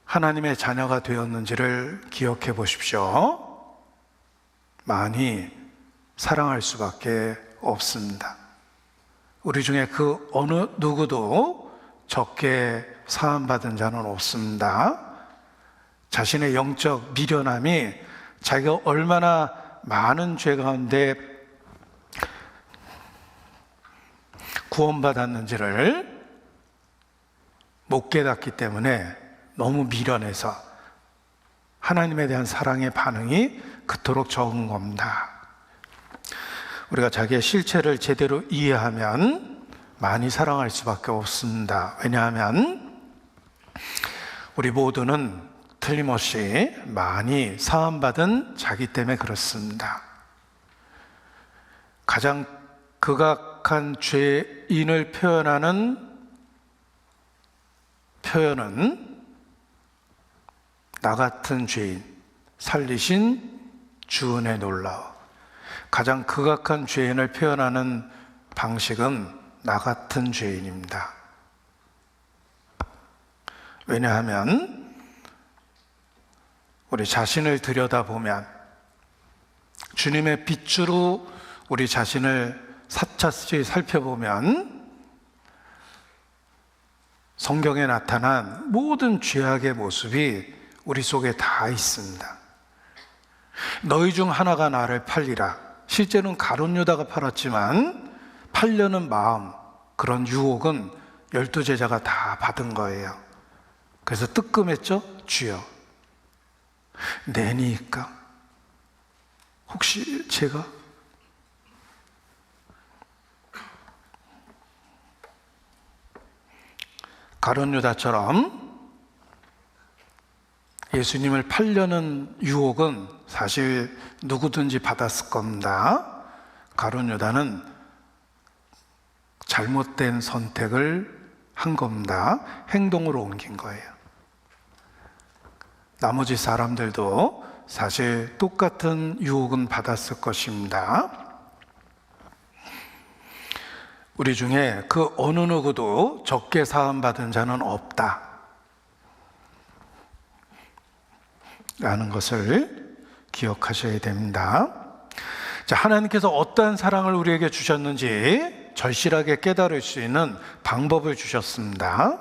하나님의 자녀가 되었는지를 기억해 보십시오. 많이 사랑할 수밖에 없습니다. 우리 중에 그 어느 누구도 적게 사함받은 자는 없습니다. 자신의 영적 미련함이 자기가 얼마나 많은 죄 가운데 구원받았는지를 못 깨닫기 때문에 너무 미련해서 하나님에 대한 사랑의 반응이 그토록 적은 겁니다. 우리가 자기의 실체를 제대로 이해하면 많이 사랑할 수밖에 없습니다. 왜냐하면 우리 모두는 틀림없이 많이 사함받은 자기 때문에 그렇습니다. 가장 극악한 죄인을 표현하는 표현은 나 같은 죄인 살리신 주 은혜 놀라워. 가장 극악한 죄인을 표현하는 방식은 나 같은 죄인입니다. 왜냐하면 우리 자신을 들여다보면 주님의 빛으로 우리 자신을 사차시 살펴보면 성경에 나타난 모든 죄악의 모습이 우리 속에 다 있습니다. 너희 중 하나가 나를 팔리라. 실제는 가룟 유다가 팔았지만 팔려는 마음, 그런 유혹은 12제자가 다 받은 거예요. 그래서 뜨끔했죠? 주여, 내니까 혹시 제가 가룟 유다처럼 예수님을 팔려는 유혹은 사실 누구든지 받았을 겁니다. 가룟 유다는 잘못된 선택을 한 겁니다. 행동으로 옮긴 거예요. 나머지 사람들도 사실 똑같은 유혹은 받았을 것입니다. 우리 중에 그 어느 누구도 적게 사함받은 자는 없다 라는 것을 기억하셔야 됩니다. 자, 하나님께서 어떠한 사랑을 우리에게 주셨는지 절실하게 깨달을 수 있는 방법을 주셨습니다.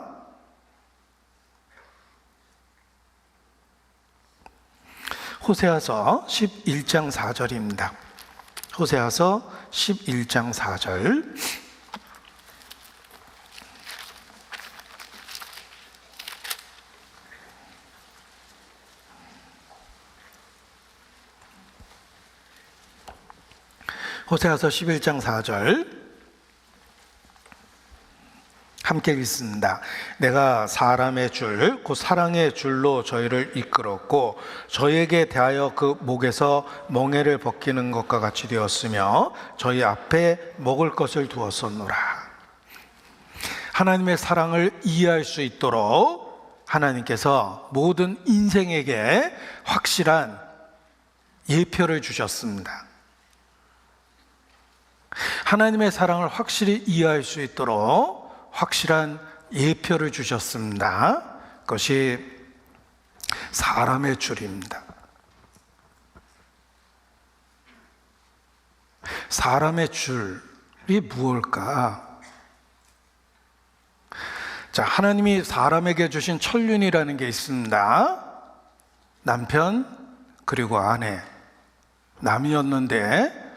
호세아서 11장 4절입니다. 호세아서 11장 4절. 호세아서 11장 4절 함께 읽습니다. 내가 사람의 줄, 곧 사랑의 줄로 저희를 이끌었고 저희에게 대하여 그 목에서 멍에를 벗기는 것과 같이 되었으며 저희 앞에 먹을 것을 두었었노라. 하나님의 사랑을 이해할 수 있도록 하나님께서 모든 인생에게 확실한 예표를 주셨습니다. 하나님의 사랑을 확실히 이해할 수 있도록 확실한 예표를 주셨습니다. 그것이 사람의 줄입니다. 사람의 줄이 무엇일까? 자, 하나님이 사람에게 주신 천륜이라는 게 있습니다. 남편 그리고 아내, 남이었는데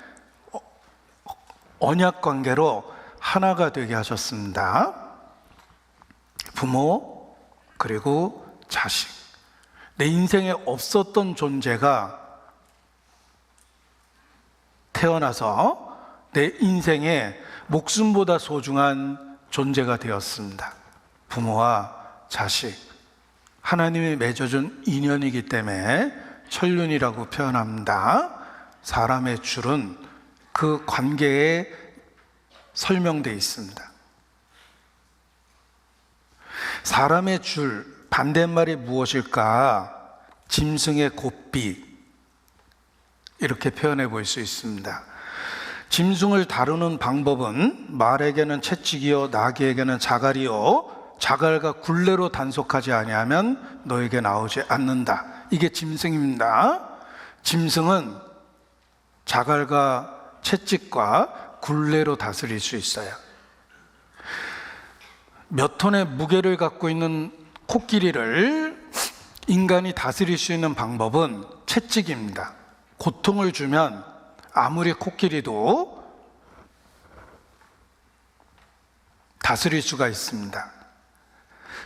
언약 관계로 하나가 되게 하셨습니다. 부모 그리고 자식, 내 인생에 없었던 존재가 태어나서 내 인생에 목숨보다 소중한 존재가 되었습니다. 부모와 자식, 하나님이 맺어준 인연이기 때문에 천륜이라고 표현합니다. 사람의 줄은 그 관계에 설명되어 있습니다. 사람의 줄, 반대말이 무엇일까? 짐승의 곱비, 이렇게 표현해 볼 수 있습니다. 짐승을 다루는 방법은 말에게는 채찍이요 나귀에게는 자갈이요 자갈과 굴레로 단속하지 아니하면 너에게 나오지 않는다. 이게 짐승입니다. 짐승은 자갈과 채찍과 굴레로 다스릴 수 있어요. 몇 톤의 무게를 갖고 있는 코끼리를 인간이 다스릴 수 있는 방법은 채찍입니다. 고통을 주면 아무리 코끼리도 다스릴 수가 있습니다.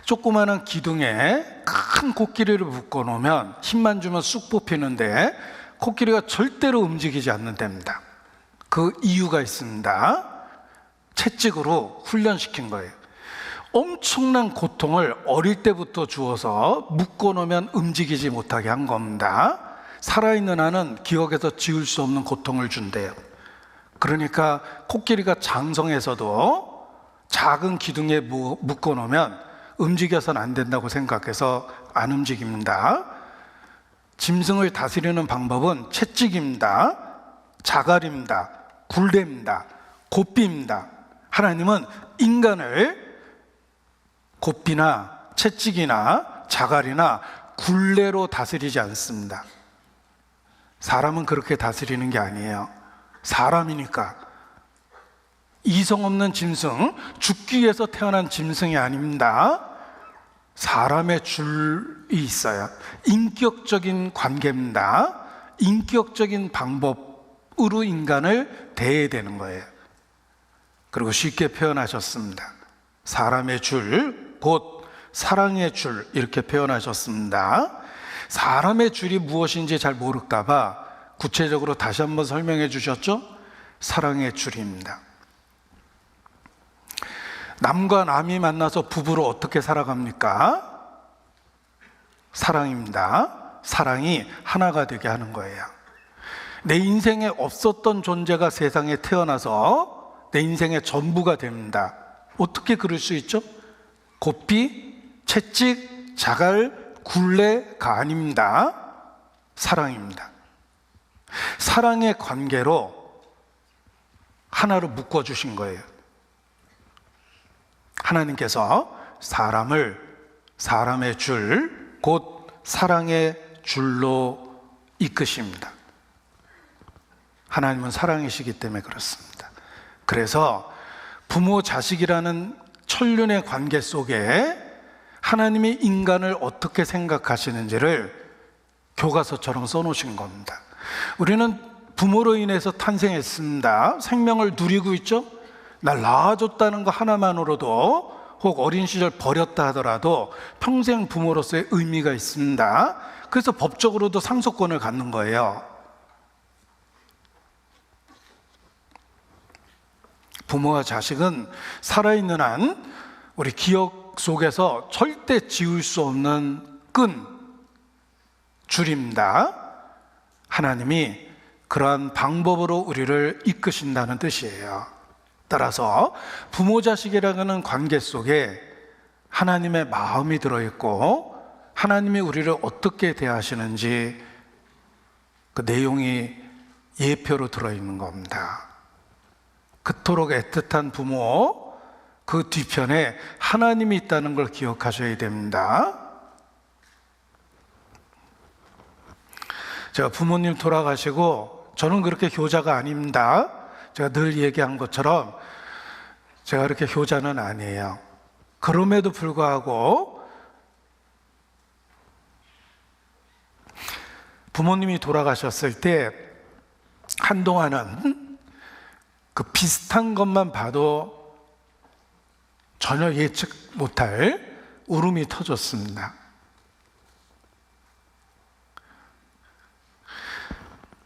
조그마한 기둥에 큰 코끼리를 묶어놓으면 힘만 주면 쑥 뽑히는데 코끼리가 절대로 움직이지 않는답니다. 그 이유가 있습니다. 채찍으로 훈련시킨 거예요. 엄청난 고통을 어릴 때부터 주어서 묶어놓으면 움직이지 못하게 한 겁니다. 살아있는 한은 기억에서 지울 수 없는 고통을 준대요. 그러니까 코끼리가 장성에서도 작은 기둥에 묶어놓으면 움직여서는 안 된다고 생각해서 안 움직입니다. 짐승을 다스리는 방법은 채찍입니다. 자갈입니다. 굴레입니다. 고삐입니다. 하나님은 인간을 고삐나 채찍이나 자갈이나 굴레로 다스리지 않습니다. 사람은 그렇게 다스리는 게 아니에요. 사람이니까. 이성 없는 짐승, 죽기 위해서 태어난 짐승이 아닙니다. 사람의 줄이 있어요. 인격적인 관계입니다. 인격적인 방법으로 인간을 대해야 되는 거예요. 그리고 쉽게 표현하셨습니다. 사람의 줄, 곧 사랑의 줄, 이렇게 표현하셨습니다. 사람의 줄이 무엇인지 잘 모를까 봐 구체적으로 다시 한번 설명해 주셨죠? 사랑의 줄입니다. 남과 남이 만나서 부부로 어떻게 살아갑니까? 사랑입니다. 사랑이 하나가 되게 하는 거예요. 내 인생에 없었던 존재가 세상에 태어나서 내 인생의 전부가 됩니다. 어떻게 그럴 수 있죠? 고삐, 채찍, 자갈, 굴레가 아닙니다. 사랑입니다. 사랑의 관계로 하나로 묶어주신 거예요. 하나님께서 사람의 줄, 곧 사랑의 줄로 이끄십니다. 하나님은 사랑이시기 때문에 그렇습니다. 그래서 부모 자식이라는 천륜의 관계 속에 하나님이 인간을 어떻게 생각하시는지를 교과서처럼 써놓으신 겁니다. 우리는 부모로 인해서 탄생했습니다. 생명을 누리고 있죠. 날 낳아줬다는 거 하나만으로도, 혹 어린 시절 버렸다 하더라도 평생 부모로서의 의미가 있습니다. 그래서 법적으로도 상속권을 갖는 거예요. 부모와 자식은 살아있는 한 우리 기억 속에서 절대 지울 수 없는 줄입니다. 하나님이 그러한 방법으로 우리를 이끄신다는 뜻이에요. 따라서 부모 자식이라는 관계 속에 하나님의 마음이 들어있고 하나님이 우리를 어떻게 대하시는지 그 내용이 예표로 들어있는 겁니다. 그토록 애틋한 부모, 그 뒤편에 하나님이 있다는 걸 기억하셔야 됩니다. 제가 부모님 돌아가시고 저는 그렇게 효자가 아닙니다. 제가 늘 얘기한 것처럼 제가 그렇게 효자는 아니에요. 그럼에도 불구하고 부모님이 돌아가셨을 때 한동안은 그 비슷한 것만 봐도 전혀 예측 못할 울음이 터졌습니다.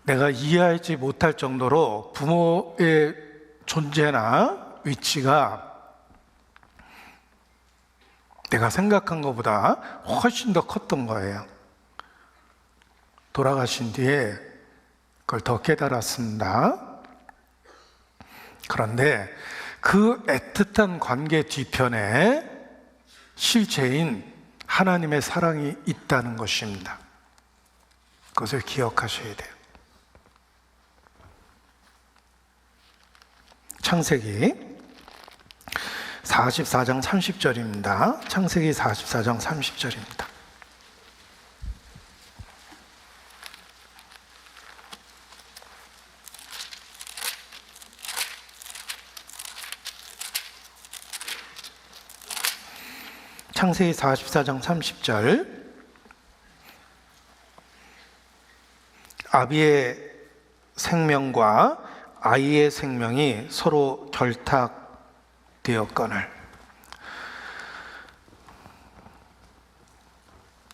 내가 이해하지 못할 정도로 부모의 존재나 위치가 내가 생각한 것보다 훨씬 더 컸던 거예요. 돌아가신 뒤에 그걸 더 깨달았습니다. 그런데 그 애틋한 관계 뒤편에 실체인 하나님의 사랑이 있다는 것입니다. 그것을 기억하셔야 돼요. 창세기 44장 30절입니다. 창세기 44장 30절입니다. 창세기 44장 30절. 아비의 생명과 아이의 생명이 서로 결탁되었거늘.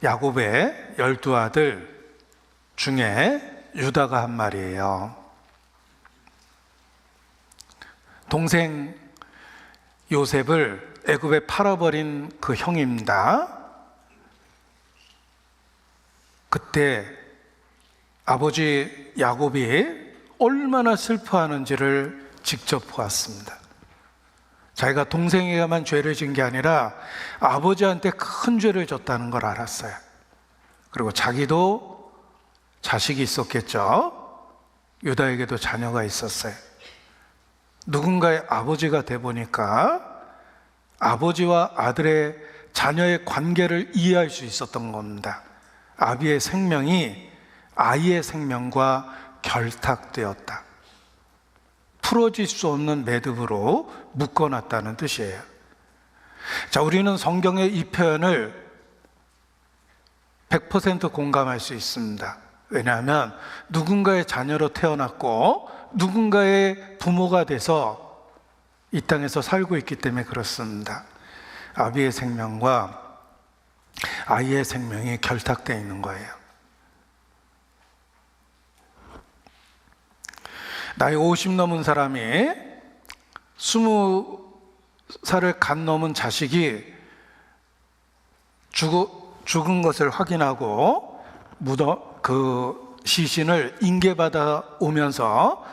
야곱의 12아들 중에 유다가 한 말이에요. 동생 요셉을 애굽에 팔아버린 그 형입니다. 그때 아버지 야곱이 얼마나 슬퍼하는지를 직접 보았습니다. 자기가 동생에게만 죄를 진 게 아니라 아버지한테 큰 죄를 졌다는 걸 알았어요. 그리고 자기도 자식이 있었겠죠. 유다에게도 자녀가 있었어요. 누군가의 아버지가 돼 보니까 아버지와 아들의 자녀의 관계를 이해할 수 있었던 겁니다. 아비의 생명이 아이의 생명과 결탁되었다. 풀어질 수 없는 매듭으로 묶어놨다는 뜻이에요. 자, 우리는 성경의 이 표현을 100% 공감할 수 있습니다. 왜냐하면 누군가의 자녀로 태어났고 누군가의 부모가 돼서 이 땅에서 살고 있기 때문에 그렇습니다. 아비의 생명과 아이의 생명이 결탁되어 있는 거예요. 나이 50 넘은 사람이 20살을 간 넘은 자식이 죽은 것을 확인하고 그 시신을 인계받아 오면서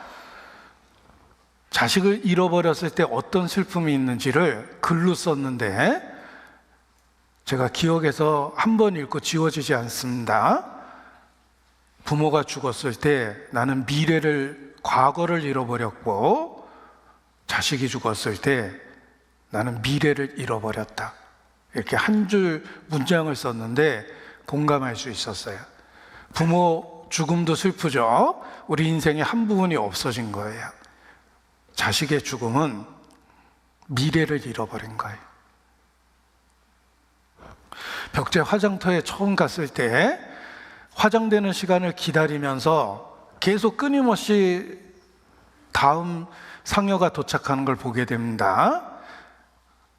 자식을 잃어버렸을 때 어떤 슬픔이 있는지를 글로 썼는데 제가 기억에서 한 번 읽고 지워지지 않습니다. 부모가 죽었을 때 나는 과거를 잃어버렸고 자식이 죽었을 때 나는 미래를 잃어버렸다. 이렇게 한 줄 문장을 썼는데 공감할 수 있었어요. 부모 죽음도 슬프죠. 우리 인생의 한 부분이 없어진 거예요. 자식의 죽음은 미래를 잃어버린 거예요. 벽제 화장터에 처음 갔을 때 화장되는 시간을 기다리면서 계속 끊임없이 다음 상여가 도착하는 걸 보게 됩니다.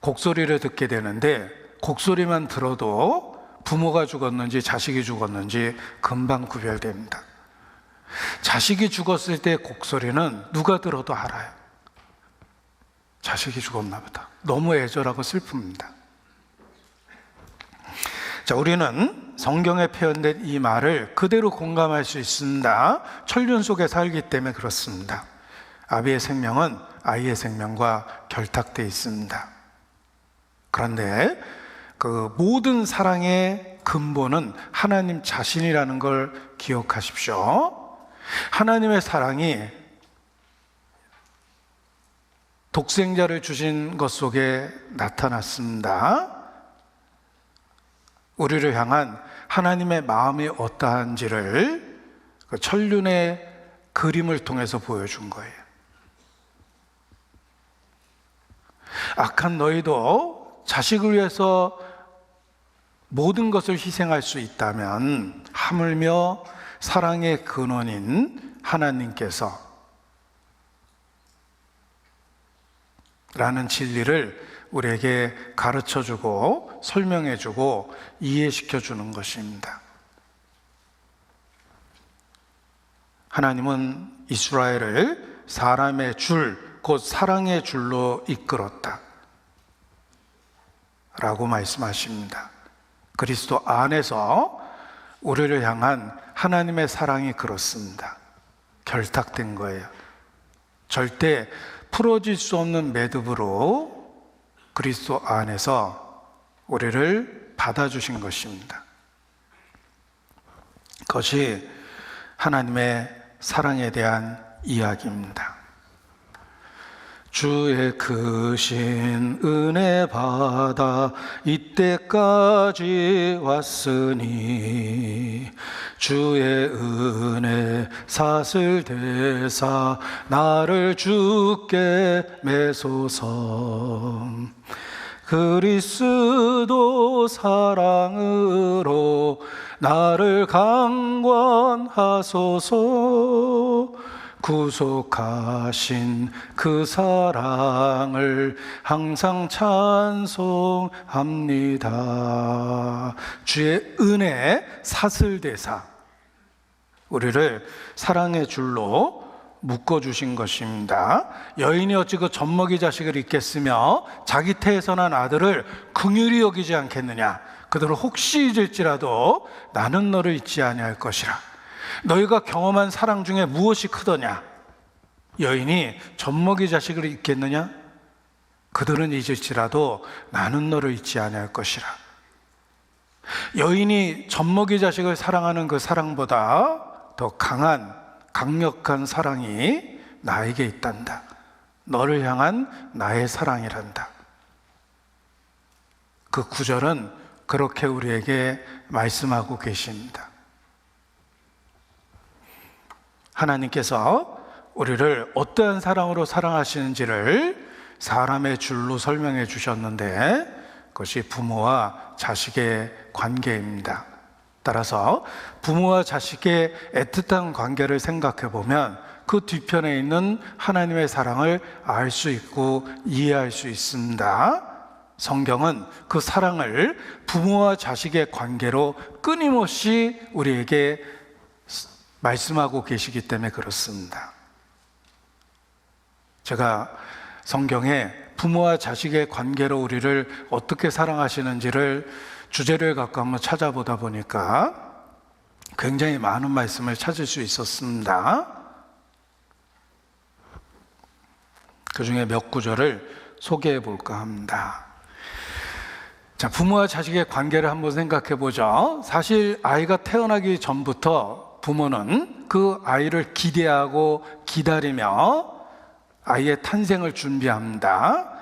곡소리를 듣게 되는데 곡소리만 들어도 부모가 죽었는지 자식이 죽었는지 금방 구별됩니다. 자식이 죽었을 때 곡소리는 누가 들어도 알아요. 자식이 죽었나 보다. 너무 애절하고 슬픕니다. 자, 우리는 성경에 표현된 이 말을 그대로 공감할 수 있습니다. 천륜 속에 살기 때문에 그렇습니다. 아비의 생명은 아이의 생명과 결탁되어 있습니다. 그런데 그 모든 사랑의 근본은 하나님 자신이라는 걸 기억하십시오. 하나님의 사랑이 독생자를 주신 것 속에 나타났습니다. 우리를 향한 하나님의 마음이 어떠한지를 그 천륜의 그림을 통해서 보여준 거예요. 악한 너희도 자식을 위해서 모든 것을 희생할 수 있다면 하물며 사랑의 근원인 하나님께서 라는 진리를 우리에게 가르쳐주고 설명해주고 이해시켜주는 것입니다. 하나님은 이스라엘을 사람의 줄, 곧 사랑의 줄로 이끌었다 라고 말씀하십니다. 그리스도 안에서 우리를 향한 하나님의 사랑이 그렇습니다. 결탁된 거예요. 절대 풀어질 수 없는 매듭으로 그리스도 안에서 우리를 받아주신 것입니다. 그것이 하나님의 사랑에 대한 이야기입니다. 주의 크신 은혜 받아 이때까지 왔으니 주의 은혜 사슬 대사 나를 주께 매소서. 그리스도 사랑으로 나를 강권하소서. 구속하신 그 사랑을 항상 찬송합니다. 주의 은혜 사슬대사, 우리를 사랑의 줄로 묶어주신 것입니다. 여인이 어찌 그 젖먹이 자식을 잊겠으며 자기 태에서 난 아들을 긍휼히 여기지 않겠느냐. 그들을 혹시 잊을지라도 나는 너를 잊지 아니할 것이라. 너희가 경험한 사랑 중에 무엇이 크더냐? 여인이 젖먹이 자식을 잊겠느냐? 그들은 잊을지라도 나는 너를 잊지 아니할 것이라. 여인이 젖먹이 자식을 사랑하는 그 사랑보다 더 강력한 사랑이 나에게 있단다. 너를 향한 나의 사랑이란다. 그 구절은 그렇게 우리에게 말씀하고 계십니다. 하나님께서 우리를 어떠한 사랑으로 사랑하시는지를 사람의 줄로 설명해 주셨는데 그것이 부모와 자식의 관계입니다. 따라서 부모와 자식의 애틋한 관계를 생각해 보면 그 뒤편에 있는 하나님의 사랑을 알 수 있고 이해할 수 있습니다. 성경은 그 사랑을 부모와 자식의 관계로 끊임없이 우리에게 말씀하고 계시기 때문에 그렇습니다. 제가 성경에 부모와 자식의 관계로 우리를 어떻게 사랑하시는지를 주제를 갖고 한번 찾아보다 보니까 굉장히 많은 말씀을 찾을 수 있었습니다. 그 중에 몇 구절을 소개해 볼까 합니다. 자, 부모와 자식의 관계를 한번 생각해 보죠. 사실 아이가 태어나기 전부터 부모는 그 아이를 기대하고 기다리며 아이의 탄생을 준비합니다.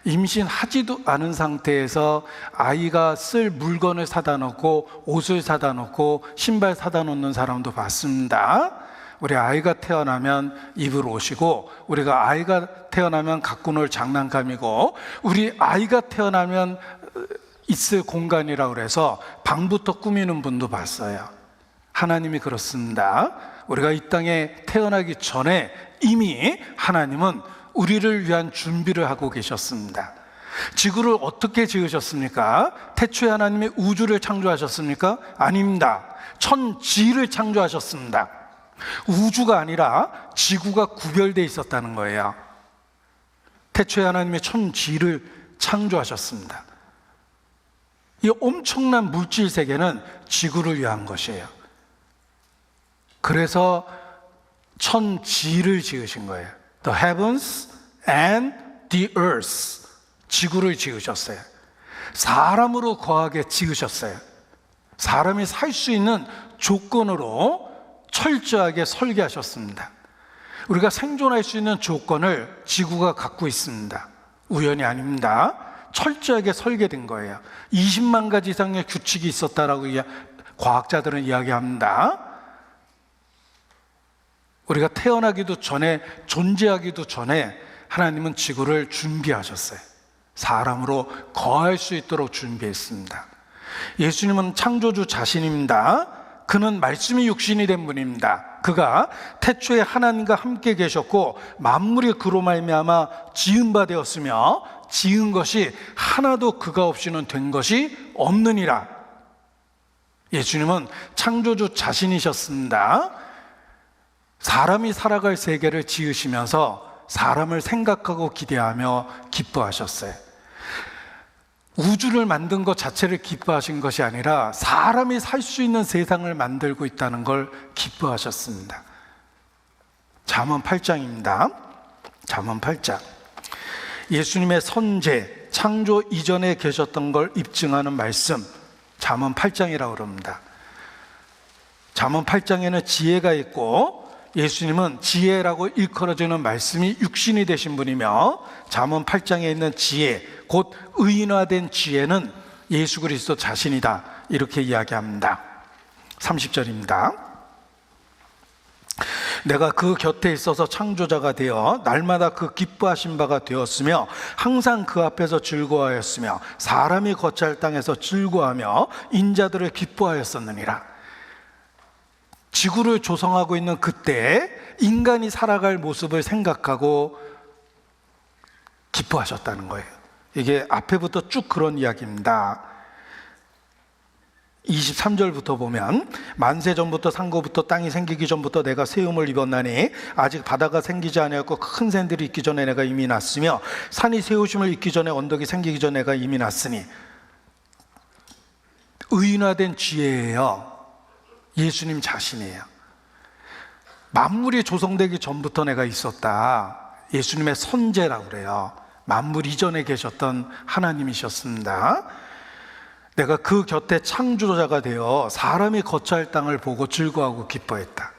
임신하지도 않은 상태에서 아이가 쓸 물건을 사다 놓고 옷을 사다 놓고 신발 사다 놓는 사람도 봤습니다. 우리 아이가 태어나면 입을 옷이고, 우리가 아이가 태어나면 갖고 놀 장난감이고, 우리 아이가 태어나면 있을 공간이라고 그래서 방부터 꾸미는 분도 봤어요. 하나님이 그렇습니다. 우리가 이 땅에 태어나기 전에 이미 하나님은 우리를 위한 준비를 하고 계셨습니다. 지구를 어떻게 지으셨습니까? 태초에 하나님이 우주를 창조하셨습니까? 아닙니다. 천지를 창조하셨습니다. 우주가 아니라 지구가 구별되어 있었다는 거예요. 태초에 하나님이 천지를 창조하셨습니다. 이 엄청난 물질 세계는 지구를 위한 것이에요. 그래서 천지를 지으신 거예요. The heavens and the earth. 지구를 지으셨어요. 사람으로 거하게 지으셨어요. 사람이 살 수 있는 조건으로 철저하게 설계하셨습니다. 우리가 생존할 수 있는 조건을 지구가 갖고 있습니다. 우연이 아닙니다. 철저하게 설계된 거예요. 20만 가지 이상의 규칙이 있었다라고 과학자들은 이야기합니다. 우리가 태어나기도 전에, 존재하기도 전에 하나님은 지구를 준비하셨어요. 사람으로 거할 수 있도록 준비했습니다. 예수님은 창조주 자신입니다. 그는 말씀이 육신이 된 분입니다. 그가 태초에 하나님과 함께 계셨고 만물이 그로 말미암아 지은 바 되었으며 지은 것이 하나도 그가 없이는 된 것이 없느니라. 예수님은 창조주 자신이셨습니다. 사람이 살아갈 세계를 지으시면서 사람을 생각하고 기대하며 기뻐하셨어요. 우주를 만든 것 자체를 기뻐하신 것이 아니라 사람이 살 수 있는 세상을 만들고 있다는 걸 기뻐하셨습니다. 잠언 8장입니다. 잠언 8장. 예수님의 선제, 창조 이전에 계셨던 걸 입증하는 말씀, 잠언 8장이라고 그럽니다. 잠언 8장에는 지혜가 있고 예수님은 지혜라고 일컬어지는 말씀이 육신이 되신 분이며 잠언 8장에 있는 지혜, 곧 의인화된 지혜는 예수 그리스도 자신이다, 이렇게 이야기합니다. 30절입니다. 내가 그 곁에 있어서 창조자가 되어 날마다 그 기뻐하신 바가 되었으며 항상 그 앞에서 즐거워하였으며 사람이 거처할 땅에서 즐거워하며 인자들을 기뻐하였었느니라. 지구를 조성하고 있는 그때 인간이 살아갈 모습을 생각하고 기뻐하셨다는 거예요. 이게 앞에부터 쭉 그런 이야기입니다. 23절부터 보면 만세 전부터 상고부터 땅이 생기기 전부터 내가 세움을 입었나니 아직 바다가 생기지 아니하였고 큰 샌들이 있기 전에 내가 이미 났으며 산이 세우심을 입기 전에 언덕이 생기기 전에 내가 이미 났으니. 의인화된 지혜예요. 예수님 자신이에요. 만물이 조성되기 전부터 내가 있었다. 예수님의 선제라고 그래요. 만물 이전에 계셨던 하나님이셨습니다. 내가 그 곁에 창조자가 되어 사람이 거처할 땅을 보고 즐거워하고 기뻐했다.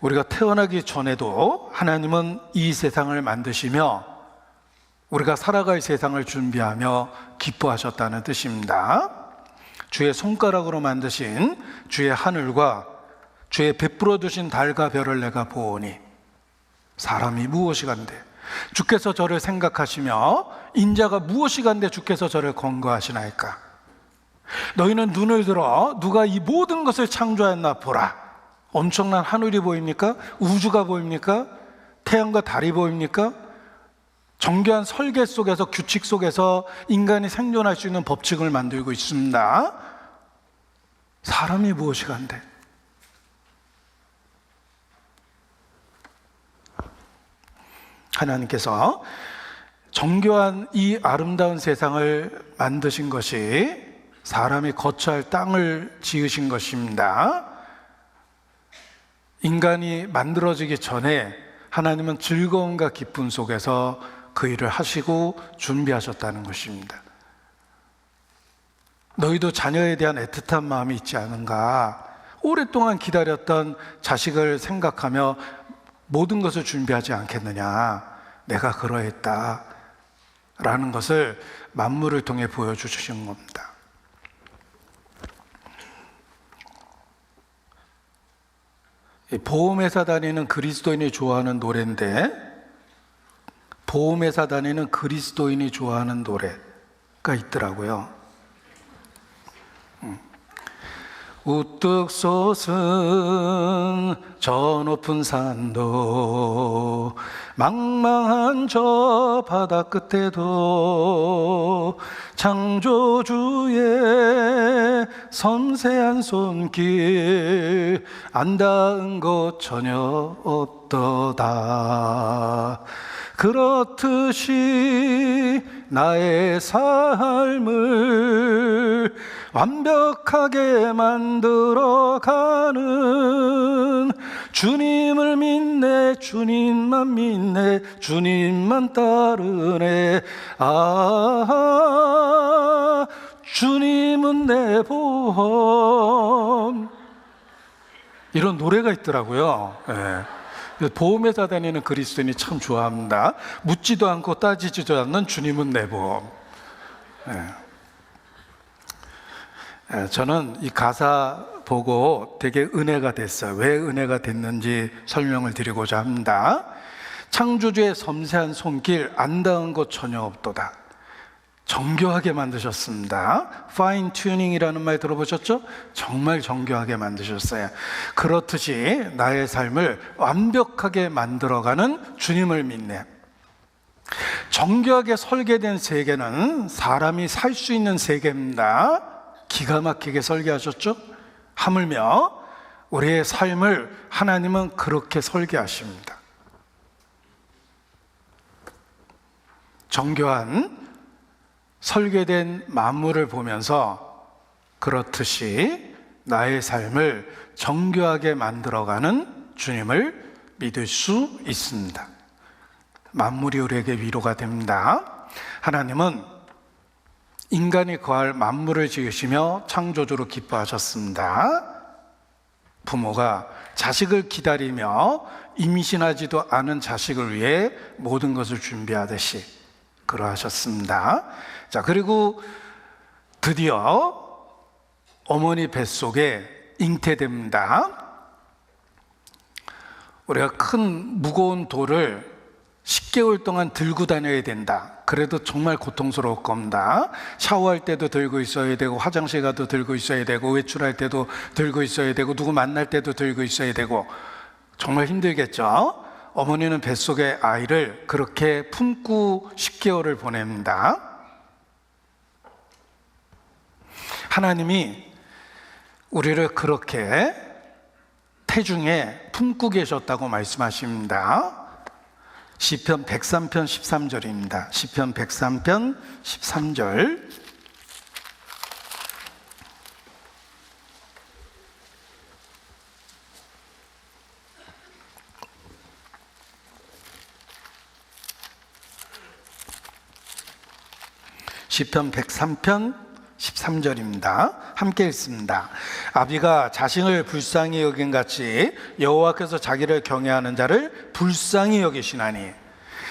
우리가 태어나기 전에도 하나님은 이 세상을 만드시며 우리가 살아갈 세상을 준비하며 기뻐하셨다는 뜻입니다. 주의 손가락으로 만드신 주의 하늘과 주의 베풀어 두신 달과 별을 내가 보오니 사람이 무엇이 간대? 주께서 저를 생각하시며 인자가 무엇이 간데 주께서 저를 권고하시나이까? 너희는 눈을 들어 누가 이 모든 것을 창조하였나 보라. 엄청난 하늘이 보입니까? 우주가 보입니까? 태양과 달이 보입니까? 정교한 설계 속에서, 규칙 속에서 인간이 생존할 수 있는 법칙을 만들고 있습니다. 사람이 무엇이 간대? 하나님께서 정교한 이 아름다운 세상을 만드신 것이 사람이 거처할 땅을 지으신 것입니다. 인간이 만들어지기 전에 하나님은 즐거움과 기쁨 속에서 그 일을 하시고 준비하셨다는 것입니다. 너희도 자녀에 대한 애틋한 마음이 있지 않은가? 오랫동안 기다렸던 자식을 생각하며 모든 것을 준비하지 않겠느냐? 내가 그러했다 라는 것을 만물을 통해 보여주신 겁니다. 보험회사 다니는 그리스도인이 좋아하는 노래인데, 보험회사 다니는 그리스도인이 좋아하는 노래가 있더라고요. 우뚝 솟은 저 높은 산도 망망한 저 바다 끝에도 창조주의 섬세한 손길 안 닿은 곳 전혀 없도다. 그렇듯이 나의 삶을 완벽하게 만들어가는 주님을 믿네, 주님만 믿네, 주님만 따르네. 아, 주님은 내 보험. 이런 노래가 있더라고요. 네. 보험회사 다니는 그리스도인이 참 좋아합니다. 묻지도 않고 따지지도 않는 주님은 내 보험. 네. 저는 이 가사 보고 되게 은혜가 됐어요. 왜 은혜가 됐는지 설명을 드리고자 합니다. 창조주의 섬세한 손길 안 닿은 곳 전혀 없도다. 정교하게 만드셨습니다. 파인 튜닝이라는 말 들어보셨죠? 정말 정교하게 만드셨어요. 그렇듯이 나의 삶을 완벽하게 만들어가는 주님을 믿네. 정교하게 설계된 세계는 사람이 살 수 있는 세계입니다. 기가 막히게 설계하셨죠? 하물며 우리의 삶을 하나님은 그렇게 설계하십니다. 정교한 설계된 만물을 보면서 그렇듯이 나의 삶을 정교하게 만들어가는 주님을 믿을 수 있습니다. 만물이 우리에게 위로가 됩니다. 하나님은 인간이 거할 만물을 지으시며 창조주로 기뻐하셨습니다. 부모가 자식을 기다리며 임신하지도 않은 자식을 위해 모든 것을 준비하듯이 그러하셨습니다. 자, 그리고 드디어 어머니 뱃속에 잉태됩니다. 우리가 큰 무거운 돌을 10개월 동안 들고 다녀야 된다. 그래도 정말 고통스러울 겁니다. 샤워할 때도 들고 있어야 되고, 화장실 가도 들고 있어야 되고, 외출할 때도 들고 있어야 되고, 누구 만날 때도 들고 있어야 되고, 정말 힘들겠죠? 어머니는 뱃속에 아이를 그렇게 품고 10개월을 보냅니다. 하나님이 우리를 그렇게 태중에 품고 계셨다고 말씀하십니다. 시편 103편 13절입니다. 시편 103편 13절. 시편 103편 13절입니다. 함께 읽습니다. 아비가 자신을 불쌍히 여긴 같이 여호와께서 자기를 경외하는 자를 불쌍히 여기시나니.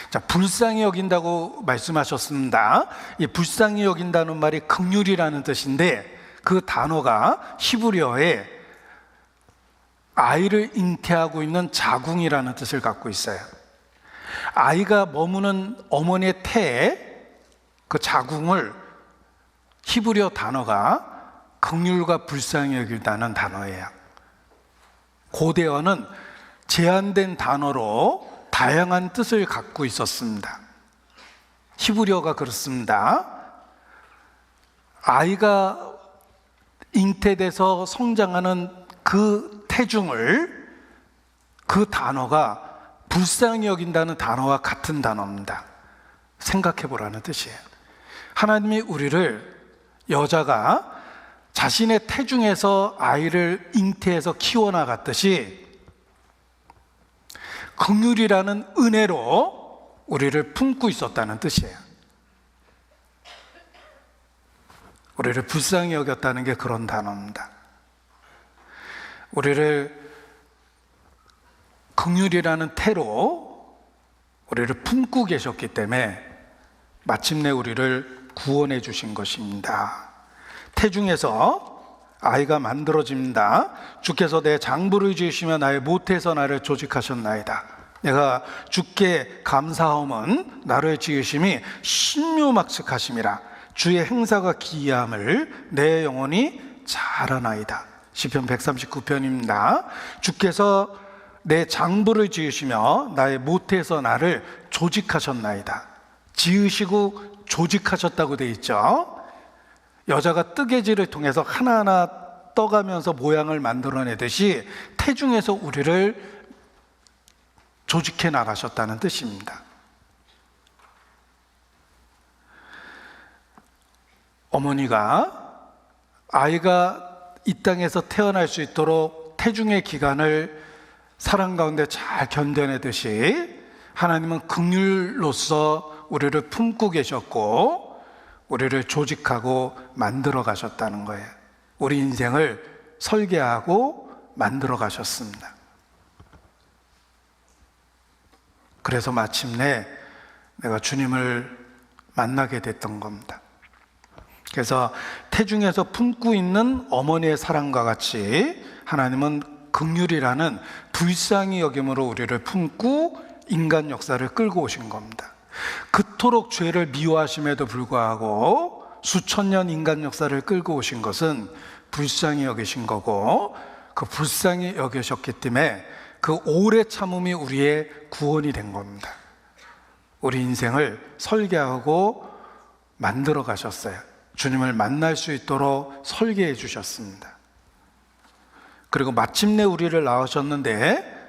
자, 불쌍히 여긴다고 말씀하셨습니다. 이 불쌍히 여긴다는 말이 긍휼이라는 뜻인데, 그 단어가 히브리어에 아이를 잉태하고 있는 자궁이라는 뜻을 갖고 있어요. 아이가 머무는 어머니의 태에 그 자궁을 히브리어 단어가 긍휼과 불쌍히 여기다는 단어예요. 고대어는 제한된 단어로 다양한 뜻을 갖고 있었습니다. 히브리어가 그렇습니다. 아이가 잉태돼서 성장하는 그 태중을, 그 단어가 불쌍히 여긴다는 단어와 같은 단어입니다. 생각해 보라는 뜻이에요. 하나님이 우리를, 여자가 자신의 태중에서 아이를 잉태해서 키워나갔듯이 긍휼이라는 은혜로 우리를 품고 있었다는 뜻이에요. 우리를 불쌍히 여겼다는 게 그런 단어입니다. 우리를 긍휼이라는 태로 우리를 품고 계셨기 때문에 마침내 우리를 구원해 주신 것입니다. 태중에서 아이가 만들어집니다. 주께서 내 장부를 지으시며 나의 모태에서 나를 조직하셨나이다. 내가 주께 감사함은 나를 지으심이 신묘막측하심이라. 주의 행사가 기이함을 내 영혼이 잘 아나이다. 시편 139편입니다. 주께서 내 장부를 지으시며 나의 모태에서 나를 조직하셨나이다. 지으시고 조직하셨다고 되어 있죠. 여자가 뜨개질을 통해서 하나하나 떠가면서 모양을 만들어내듯이 태중에서 우리를 조직해 나가셨다는 뜻입니다. 어머니가 아이가 이 땅에서 태어날 수 있도록 태중의 기간을 사랑 가운데 잘 견뎌내듯이 하나님은 긍휼로서 우리를 품고 계셨고 우리를 조직하고 만들어 가셨다는 거예요. 우리 인생을 설계하고 만들어 가셨습니다. 그래서 마침내 내가 주님을 만나게 됐던 겁니다. 그래서 태중에서 품고 있는 어머니의 사랑과 같이 하나님은 긍휼이라는 불쌍히 여김으로 우리를 품고 인간 역사를 끌고 오신 겁니다. 그토록 죄를 미워하심에도 불구하고 수천 년 인간 역사를 끌고 오신 것은 불쌍히 여기신 거고, 그 불쌍히 여기셨기 때문에 그 오래 참음이 우리의 구원이 된 겁니다. 우리 인생을 설계하고 만들어 가셨어요. 주님을 만날 수 있도록 설계해 주셨습니다. 그리고 마침내 우리를 낳으셨는데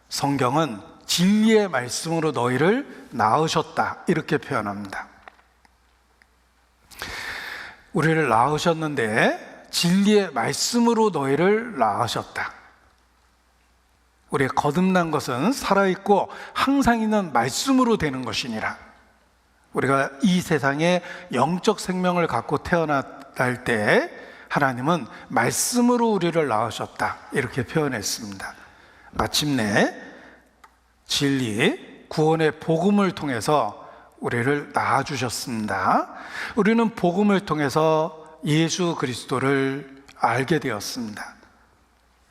성경은 진리의 말씀으로 너희를 낳으셨다 이렇게 표현합니다. 우리를 낳으셨는데 진리의 말씀으로 너희를 낳으셨다. 우리의 거듭난 것은 살아있고 항상 있는 말씀으로 되는 것이니라. 우리가 이 세상에 영적 생명을 갖고 태어날 때 하나님은 말씀으로 우리를 낳으셨다 이렇게 표현했습니다. 마침내 진리, 구원의 복음을 통해서 우리를 낳아주셨습니다. 우리는 복음을 통해서 예수 그리스도를 알게 되었습니다.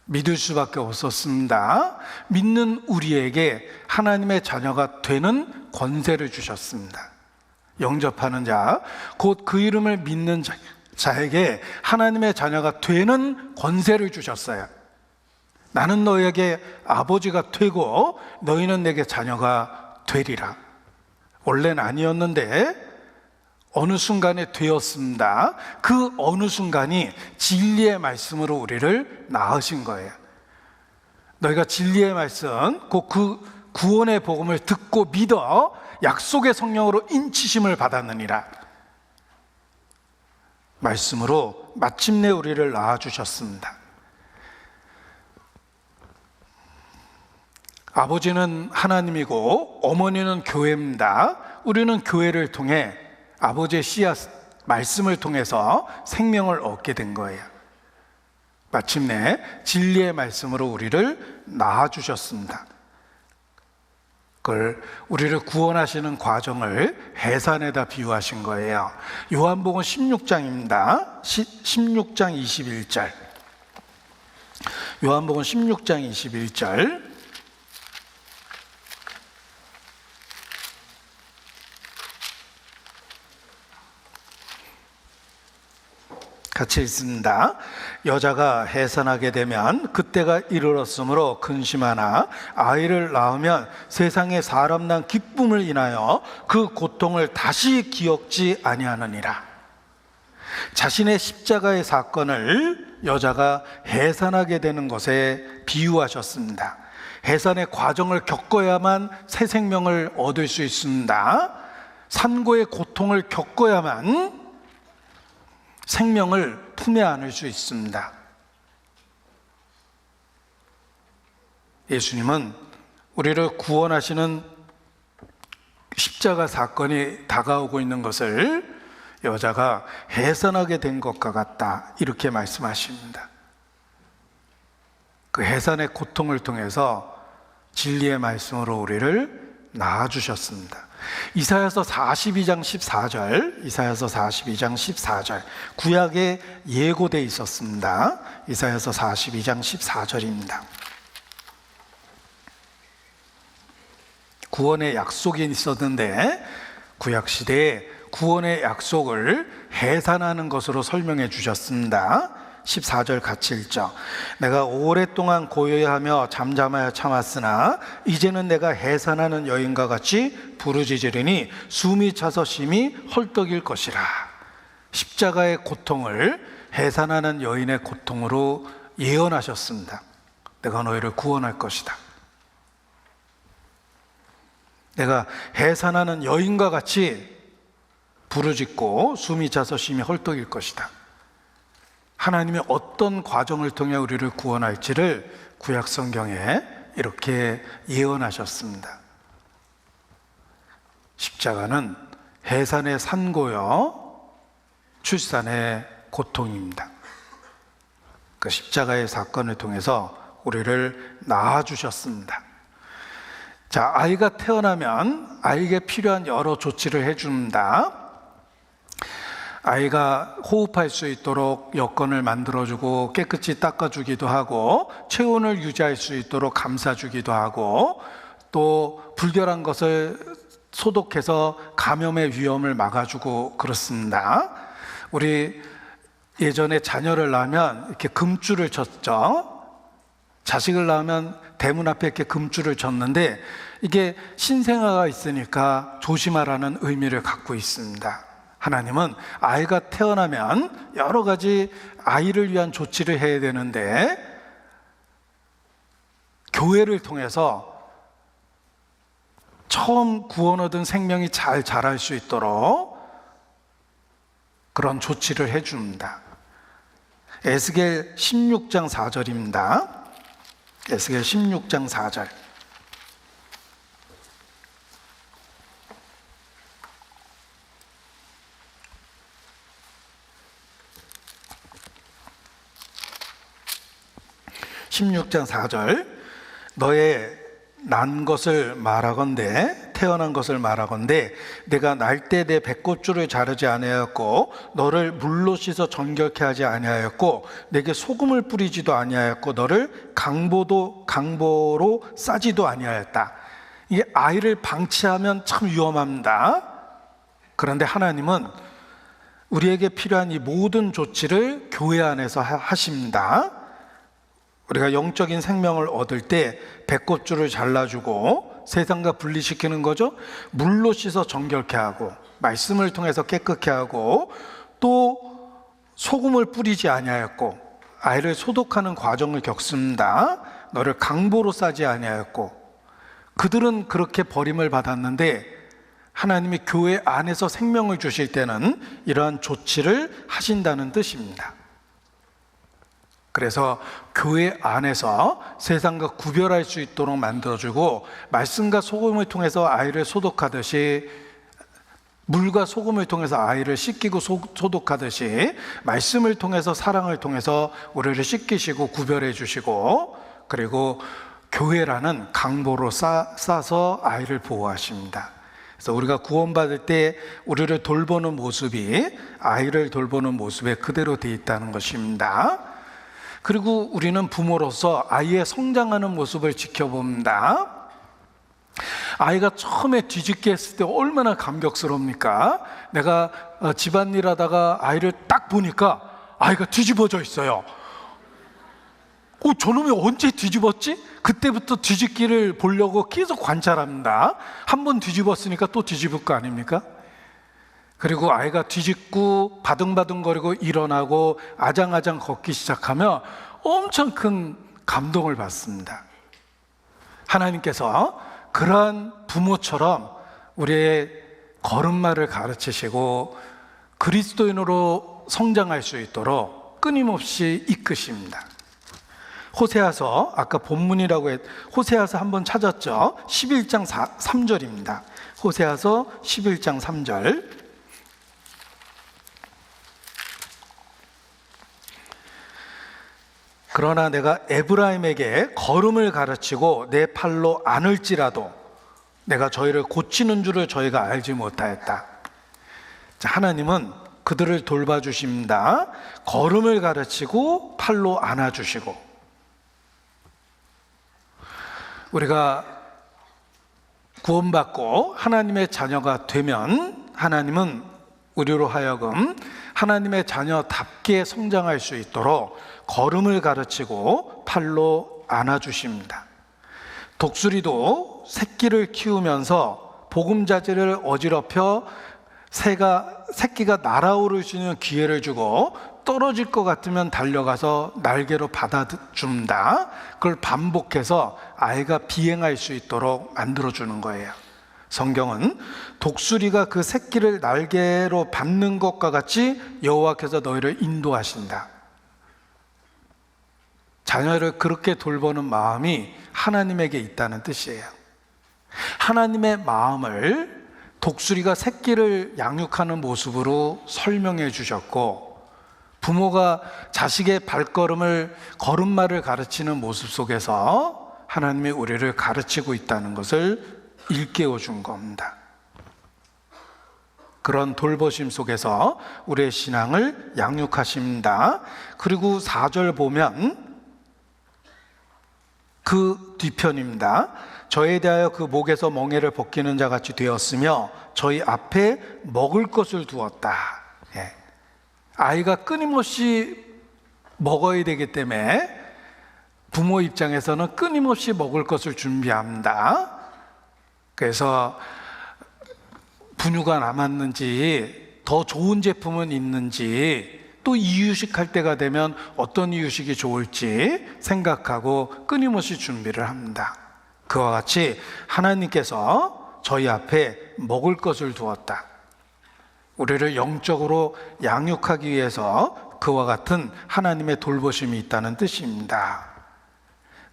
믿을 수밖에 없었습니다. 믿는 우리에게 하나님의 자녀가 되는 권세를 주셨습니다. 영접하는 자, 곧 그 이름을 믿는 자에게 하나님의 자녀가 되는 권세를 주셨어요. 나는 너에게 아버지가 되고 너희는 내게 자녀가 되리라. 원래는 아니었는데 어느 순간에 되었습니다. 그 어느 순간이 진리의 말씀으로 우리를 낳으신 거예요. 너희가 진리의 말씀, 곧 그 구원의 복음을 듣고 믿어 약속의 성령으로 인치심을 받았느니라. 말씀으로 마침내 우리를 낳아주셨습니다. 아버지는 하나님이고 어머니는 교회입니다. 우리는 교회를 통해 아버지의 씨앗 말씀을 통해서 생명을 얻게 된 거예요. 마침내 진리의 말씀으로 우리를 낳아주셨습니다. 그걸 우리를 구원하시는 과정을 해산에다 비유하신 거예요. 요한복음 16장입니다. 16장 21절. 요한복음 16장 21절. 같이 읽습니다. 여자가 해산하게 되면 그때가 이르렀으므로 근심하나 아이를 낳으면 세상에 사람 난 기쁨을 인하여 그 고통을 다시 기억지 아니하느니라. 자신의 십자가의 사건을 여자가 해산하게 되는 것에 비유하셨습니다. 해산의 과정을 겪어야만 새 생명을 얻을 수 있습니다. 산고의 고통을 겪어야만 생명을 품에 안을 수 있습니다. 예수님은 우리를 구원하시는 십자가 사건이 다가오고 있는 것을 여자가 해산하게 된 것과 같다, 이렇게 말씀하십니다. 그 해산의 고통을 통해서 진리의 말씀으로 우리를 낳아주셨습니다. 이사야서 42장 14절, 이사야서 42장 14절, 구약에 예고되어 있었습니다. 이사야서 42장 14절입니다. 구원의 약속이 있었는데 구약시대에 구원의 약속을 해산하는 것으로 설명해 주셨습니다. 14절 같이 읽죠. 내가 오랫동안 고요해하며 잠잠하여 참았으나 이제는 내가 해산하는 여인과 같이 부르짖으리니 숨이 차서 심히 헐떡일 것이라. 십자가의 고통을 해산하는 여인의 고통으로 예언하셨습니다. 내가 너희를 구원할 것이다. 내가 해산하는 여인과 같이 부르짖고 숨이 차서 심히 헐떡일 것이다. 하나님이 어떤 과정을 통해 우리를 구원할지를 구약 성경에 이렇게 예언하셨습니다. 십자가는 해산의 산고요, 출산의 고통입니다. 그 십자가의 사건을 통해서 우리를 낳아주셨습니다. 자, 아이가 태어나면 아이에게 필요한 여러 조치를 해줍니다. 아이가 호흡할 수 있도록 여건을 만들어주고 깨끗이 닦아주기도 하고 체온을 유지할 수 있도록 감싸주기도 하고 또 불결한 것을 소독해서 감염의 위험을 막아주고 그렇습니다. 우리 예전에 자녀를 낳으면 이렇게 금줄을 쳤죠. 자식을 낳으면 대문 앞에 이렇게 금줄을 쳤는데 이게 신생아가 있으니까 조심하라는 의미를 갖고 있습니다. 하나님은 아이가 태어나면 여러 가지 아이를 위한 조치를 해야 되는데 교회를 통해서 처음 구원 얻은 생명이 잘 자랄 수 있도록 그런 조치를 해줍니다. 에스겔 16장 4절입니다. 에스겔 16장 4절. (16장 4절) 너의 난 것을 말하건대 태어난 것을 말하건대 내가 날 때 내 배꼽줄을 자르지 아니하였고 너를 물로 씻어 정결케 하지 아니하였고 내게 소금을 뿌리지도 아니하였고 너를 강보로 싸지도 아니하였다. 이게 아이를 방치하면 참 위험합니다. 그런데 하나님은 우리에게 필요한 이 모든 조치를 교회 안에서 하십니다. 우리가 영적인 생명을 얻을 때 배꼽줄을 잘라주고 세상과 분리시키는 거죠. 물로 씻어 정결케 하고 말씀을 통해서 깨끗게 하고 또 소금을 뿌리지 아니하였고 아이를 소독하는 과정을 겪습니다. 너를 강보로 싸지 아니하였고 그들은 그렇게 버림을 받았는데 하나님이 교회 안에서 생명을 주실 때는 이러한 조치를 하신다는 뜻입니다. 그래서 교회 안에서 세상과 구별할 수 있도록 만들어주고 말씀과 소금을 통해서 아이를 소독하듯이 물과 소금을 통해서 아이를 씻기고 소독하듯이 말씀을 통해서 사랑을 통해서 우리를 씻기시고 구별해 주시고 그리고 교회라는 강보로 싸서 아이를 보호하십니다. 그래서 우리가 구원받을 때 우리를 돌보는 모습이 아이를 돌보는 모습에 그대로 되어 있다는 것입니다. 그리고 우리는 부모로서 아이의 성장하는 모습을 지켜봅니다. 아이가 처음에 뒤집게 했을 때 얼마나 감격스럽습니까? 내가 집안일 하다가 아이를 딱 보니까 아이가 뒤집어져 있어요. 저놈이 언제 뒤집었지? 그때부터 뒤집기를 보려고 계속 관찰합니다. 한 번 뒤집었으니까 또 뒤집을 거 아닙니까? 그리고 아이가 뒤집고 바둥바둥거리고 일어나고 아장아장 걷기 시작하면 엄청 큰 감동을 받습니다. 하나님께서 그러한 부모처럼 우리의 걸음마를 가르치시고 그리스도인으로 성장할 수 있도록 끊임없이 이끄십니다. 호세아서 아까 본문이라고 호세아서 한번 찾았죠. 11장 3절입니다. 호세아서 11장 3절. 그러나 내가 에브라임에게 걸음을 가르치고 내 팔로 안을지라도 내가 저희를 고치는 줄을 저희가 알지 못하였다. 자, 하나님은 그들을 돌봐주십니다. 걸음을 가르치고 팔로 안아주시고 우리가 구원받고 하나님의 자녀가 되면 하나님은 우리로 하여금 하나님의 자녀답게 성장할 수 있도록 걸음을 가르치고 팔로 안아주십니다. 독수리도 새끼를 키우면서 보금자지를 어지럽혀 새끼가 날아오를 수 있는 기회를 주고 떨어질 것 같으면 달려가서 날개로 받아줍니다. 그걸 반복해서 아이가 비행할 수 있도록 만들어주는 거예요. 성경은 독수리가 그 새끼를 날개로 받는 것과 같이 여호와께서 너희를 인도하신다. 자녀를 그렇게 돌보는 마음이 하나님에게 있다는 뜻이에요. 하나님의 마음을 독수리가 새끼를 양육하는 모습으로 설명해 주셨고 부모가 자식의 걸음마를 가르치는 모습 속에서 하나님이 우리를 가르치고 있다는 것을 일깨워 준 겁니다. 그런 돌보심 속에서 우리의 신앙을 양육하십니다. 그리고 4절 보면 그 뒤편입니다. 저에 대하여 그 목에서 멍에를 벗기는 자 같이 되었으며 저희 앞에 먹을 것을 두었다. 아이가 끊임없이 먹어야 되기 때문에 부모 입장에서는 끊임없이 먹을 것을 준비합니다. 그래서 분유가 남았는지 더 좋은 제품은 있는지 또 이유식 할 때가 되면 어떤 이유식이 좋을지 생각하고 끊임없이 준비를 합니다. 그와 같이 하나님께서 저희 앞에 먹을 것을 두었다. 우리를 영적으로 양육하기 위해서 그와 같은 하나님의 돌보심이 있다는 뜻입니다.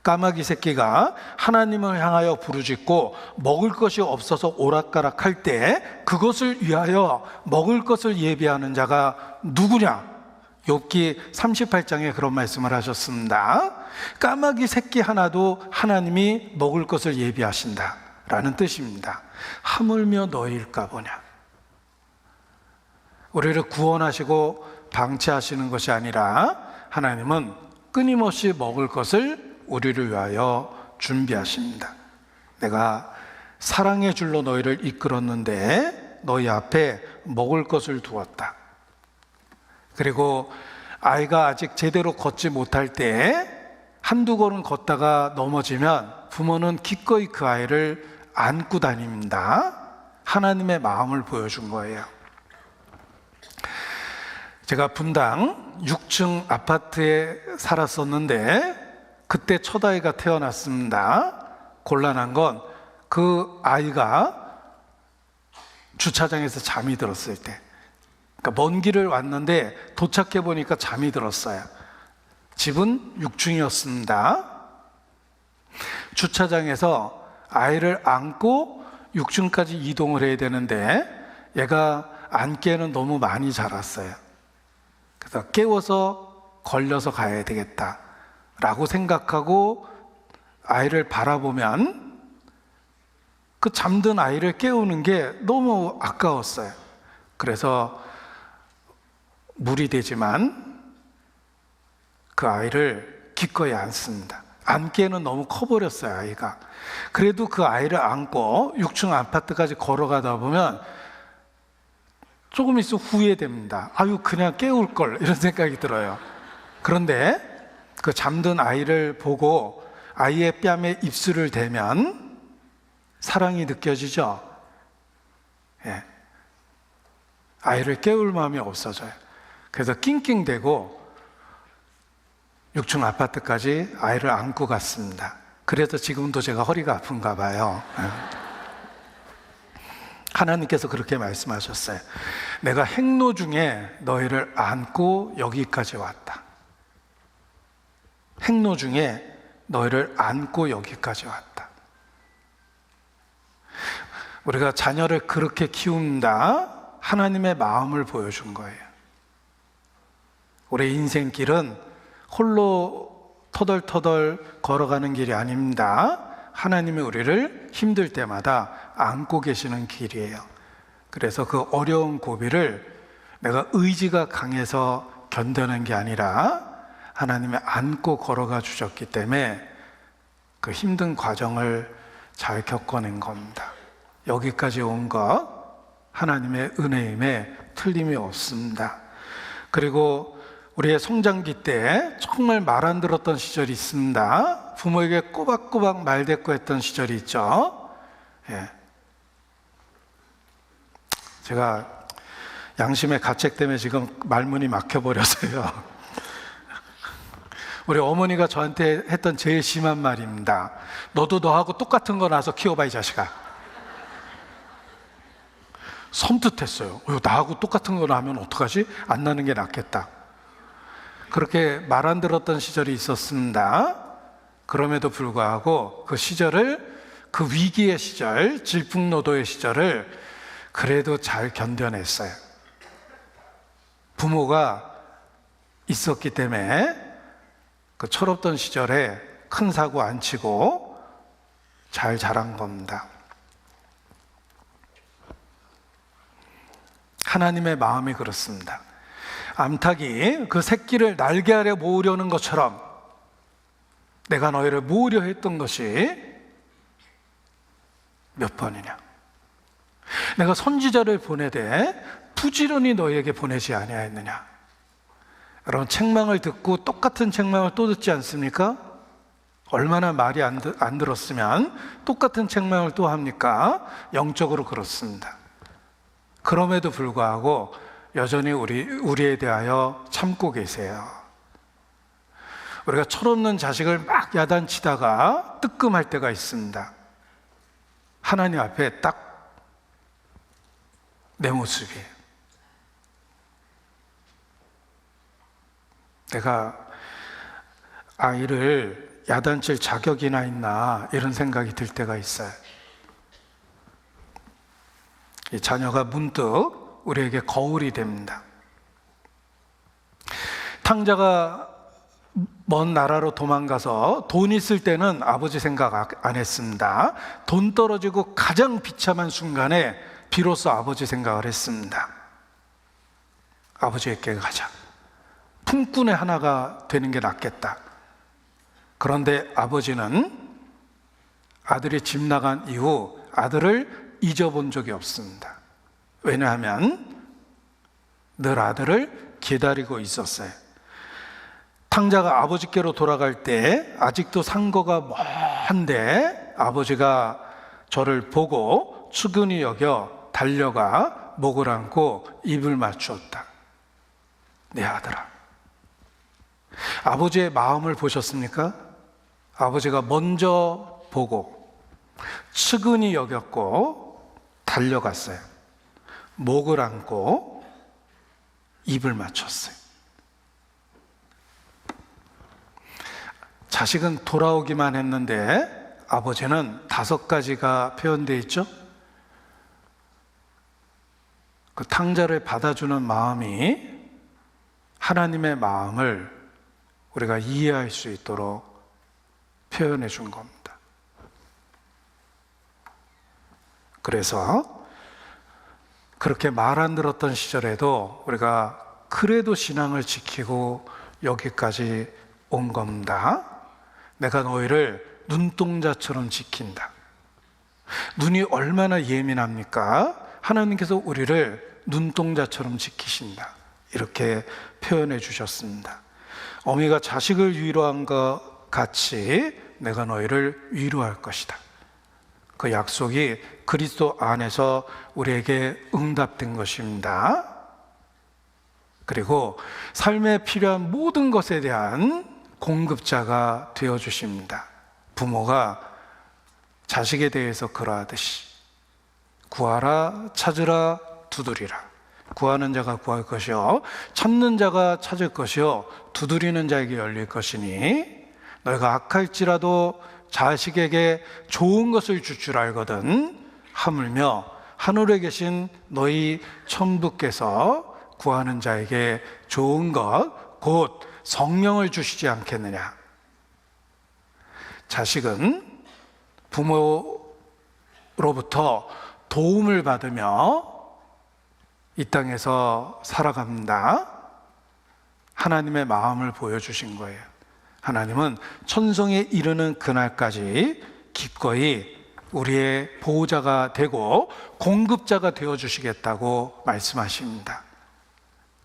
까마귀 새끼가 하나님을 향하여 부르짖고 먹을 것이 없어서 오락가락할 때 그것을 위하여 먹을 것을 예비하는 자가 누구냐? 욥기 38장에 그런 말씀을 하셨습니다. 까마귀 새끼 하나도 하나님이 먹을 것을 예비하신다. 라는 뜻입니다. 하물며 너희일까 보냐. 우리를 구원하시고 방치하시는 것이 아니라 하나님은 끊임없이 먹을 것을 우리를 위하여 준비하십니다. 내가 사랑의 줄로 너희를 이끌었는데 너희 앞에 먹을 것을 두었다. 그리고 아이가 아직 제대로 걷지 못할 때 한두 걸음 걷다가 넘어지면 부모는 기꺼이 그 아이를 안고 다닙니다. 하나님의 마음을 보여준 거예요. 제가 분당 6층 아파트에 살았었는데 그때 첫 아이가 태어났습니다. 곤란한 건 그 아이가 주차장에서 잠이 들었을 때, 그러니까 먼 길을 왔는데 도착해 보니까 잠이 들었어요. 집은 6층이었습니다. 주차장에서 아이를 안고 6층까지 이동을 해야 되는데 얘가 안기에는 너무 많이 자랐어요. 그래서 깨워서 걸려서 가야 되겠다 라고 생각하고 아이를 바라보면 그 잠든 아이를 깨우는 게 너무 아까웠어요. 그래서 무리 되지만 그 아이를 기꺼이 안습니다. 안기에는 너무 커버렸어요, 아이가. 그래도 그 아이를 안고 6층 아파트까지 걸어가다 보면 조금 있으면 후회됩니다. 아유, 그냥 깨울 걸, 이런 생각이 들어요. 그런데 그 잠든 아이를 보고 아이의 뺨에 입술을 대면 사랑이 느껴지죠? 예. 아이를 깨울 마음이 없어져요. 그래서 낑낑대고 6층 아파트까지 아이를 안고 갔습니다. 그래서 지금도 제가 허리가 아픈가 봐요. 하나님께서 그렇게 말씀하셨어요. 내가 행로 중에 너희를 안고 여기까지 왔다. 행로 중에 너희를 안고 여기까지 왔다. 우리가 자녀를 그렇게 키운다. 하나님의 마음을 보여준 거예요. 우리 인생길은 홀로 터덜터덜 걸어가는 길이 아닙니다. 하나님이 우리를 힘들 때마다 안고 계시는 길이에요. 그래서 그 어려운 고비를 내가 의지가 강해서 견뎌낸 게 아니라 하나님이 안고 걸어가 주셨기 때문에 그 힘든 과정을 잘 겪어낸 겁니다. 여기까지 온 것 하나님의 은혜임에 틀림이 없습니다. 그리고 우리의 성장기 때 정말 말 안 들었던 시절이 있습니다. 부모에게 꼬박꼬박 말대꾸했던 시절이 있죠. 예. 제가 양심의 가책 때문에 지금 말문이 막혀버렸어요. 우리 어머니가 저한테 했던 제일 심한 말입니다. 너도 너하고 똑같은 거 낳아서 키워봐, 이 자식아. 섬뜩했어요. 나하고 똑같은 거 낳으면 어떡하지? 안 낳는 게 낫겠다. 그렇게 말 안 들었던 시절이 있었습니다. 그럼에도 불구하고 그 시절을, 그 위기의 시절, 질풍노도의 시절을 그래도 잘 견뎌냈어요. 부모가 있었기 때문에 그 철없던 시절에 큰 사고 안 치고 잘 자란 겁니다. 하나님의 마음이 그렇습니다. 암탉이 그 새끼를 날개 아래 모으려는 것처럼 내가 너희를 모으려 했던 것이 몇 번이냐? 내가 선지자를 보내되 부지런히 너희에게 보내지 아니하였느냐? 여러분, 책망을 듣고 똑같은 책망을 또 듣지 않습니까? 얼마나 말이 안 들었으면 똑같은 책망을 또 합니까? 영적으로 그렇습니다. 그럼에도 불구하고 여전히 우리에 대하여 참고 계세요. 우리가 철없는 자식을 막 야단치다가 뜨끔할 때가 있습니다. 하나님 앞에 딱 내 모습이에요. 내가 아이를 야단칠 자격이나 있나 이런 생각이 들 때가 있어요. 이 자녀가 문득 우리에게 거울이 됩니다. 탕자가 먼 나라로 도망가서 돈 있을 때는 아버지 생각 안 했습니다. 돈 떨어지고 가장 비참한 순간에 비로소 아버지 생각을 했습니다. 아버지에게 가자. 품꾼의 하나가 되는 게 낫겠다. 그런데 아버지는 아들이 집 나간 이후 아들을 잊어본 적이 없습니다. 왜냐하면 늘 아들을 기다리고 있었어요. 탕자가 아버지께로 돌아갈 때 아직도 상거가 먼데 아버지가 저를 보고 측은히 여겨 달려가 목을 안고 입을 맞추었다. 내 아들아. 아버지의 마음을 보셨습니까? 아버지가 먼저 보고 측은히 여겼고 달려갔어요. 목을 안고 입을 맞췄어요. 자식은 돌아오기만 했는데 아버지는 5가지가 표현되어 있죠. 그 탕자를 받아주는 마음이 하나님의 마음을 우리가 이해할 수 있도록 표현해 준 겁니다. 그래서 그렇게 말 안 들었던 시절에도 우리가 그래도 신앙을 지키고 여기까지 온 겁니다. 내가 너희를 눈동자처럼 지킨다. 눈이 얼마나 예민합니까? 하나님께서 우리를 눈동자처럼 지키신다. 이렇게 표현해 주셨습니다. 어미가 자식을 위로한 것 같이 내가 너희를 위로할 것이다. 그 약속이 그리스도 안에서 우리에게 응답된 것입니다. 그리고 삶에 필요한 모든 것에 대한 공급자가 되어주십니다. 부모가 자식에 대해서 그러하듯이 구하라, 찾으라, 두드리라. 구하는 자가 구할 것이요 찾는 자가 찾을 것이요 두드리는 자에게 열릴 것이니 너희가 악할지라도 자식에게 좋은 것을 줄 줄 알거든 하물며 하늘에 계신 너희 천부께서 구하는 자에게 좋은 것 곧 성령을 주시지 않겠느냐. 자식은 부모로부터 도움을 받으며 이 땅에서 살아갑니다. 하나님의 마음을 보여주신 거예요. 하나님은 천성에 이르는 그날까지 기꺼이 우리의 보호자가 되고 공급자가 되어주시겠다고 말씀하십니다.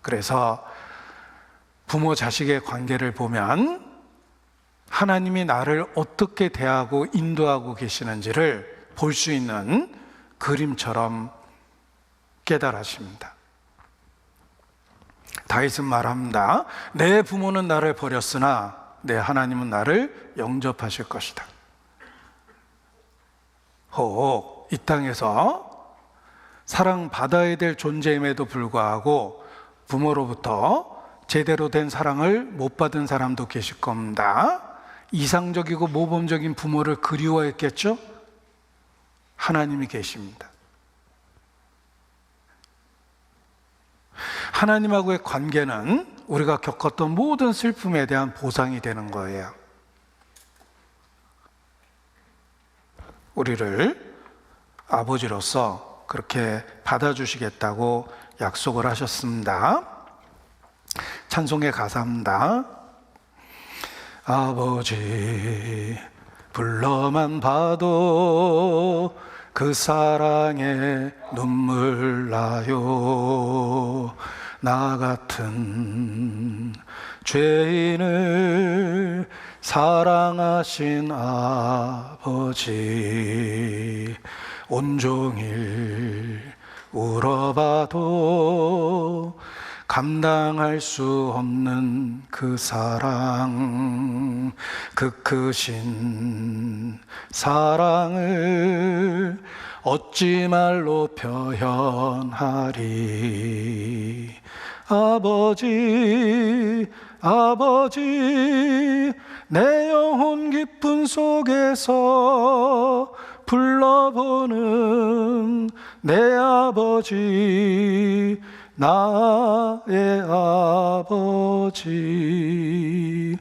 그래서 부모 자식의 관계를 보면 하나님이 나를 어떻게 대하고 인도하고 계시는지를 볼 수 있는 그림처럼 깨달아집니다. 다윗은 말합니다. 내 부모는 나를 버렸으나 내 하나님은 나를 영접하실 것이다. 혹 이 땅에서 사랑받아야 될 존재임에도 불구하고 부모로부터 제대로 된 사랑을 못 받은 사람도 계실 겁니다. 이상적이고 모범적인 부모를 그리워했겠죠? 하나님이 계십니다. 하나님하고의 관계는 우리가 겪었던 모든 슬픔에 대한 보상이 되는 거예요. 우리를 아버지로서 그렇게 받아주시겠다고 약속을 하셨습니다. 찬송의 가사입니다. 아버지 불러만 봐도 그 사랑에 눈물 나요. 나 같은 죄인을 사랑하신 아버지 온종일 울어봐도 감당할 수 없는 그 사랑, 그 크신 사랑을 어찌 말로 표현하리. 아버지, 아버지, 내 영혼 깊은 속에서 불러보는 내 아버지, 나의 아버지.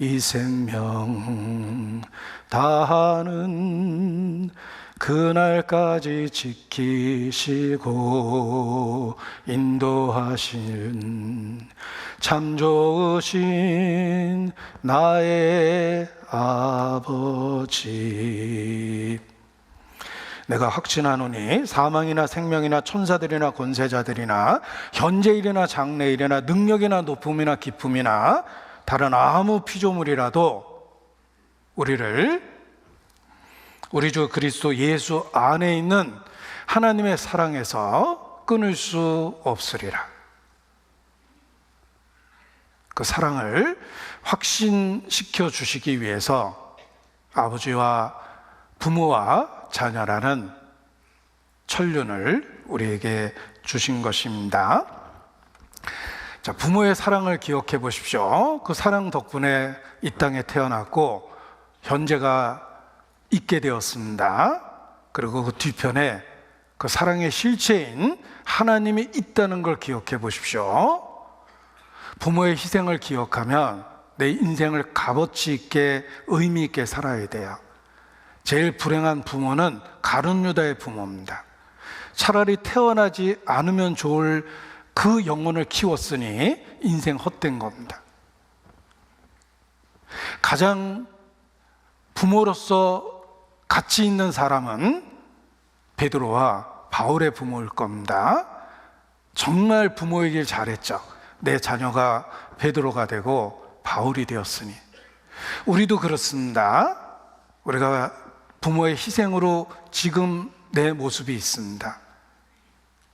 이 생명 다하는 그날까지 지키시고 인도하신 참 좋으신 나의 아버지. 내가 확신하노니 사망이나 생명이나 천사들이나 권세자들이나 현재일이나 장래일이나 능력이나 높음이나 기쁨이나 다른 아무 피조물이라도 우리 주 그리스도 예수 안에 있는 하나님의 사랑에서 끊을 수 없으리라. 그 사랑을 확신시켜 주시기 위해서 아버지와 부모와 자녀라는 천륜을 우리에게 주신 것입니다. 자, 부모의 사랑을 기억해 보십시오. 그 사랑 덕분에 이 땅에 태어났고 현재가 있게 되었습니다. 그리고 그 뒤편에 그 사랑의 실체인 하나님이 있다는 걸 기억해 보십시오. 부모의 희생을 기억하면 내 인생을 값어치 있게 의미 있게 살아야 돼요. 제일 불행한 부모는 가룟 유다의 부모입니다. 차라리 태어나지 않으면 좋을 그 영혼을 키웠으니 인생 헛된 겁니다. 가장 부모로서 가치 있는 사람은 베드로와 바울의 부모일 겁니다. 정말 부모이길 잘했죠. 내 자녀가 베드로가 되고 바울이 되었으니. 우리도 그렇습니다. 우리가 부모의 희생으로 지금 내 모습이 있습니다.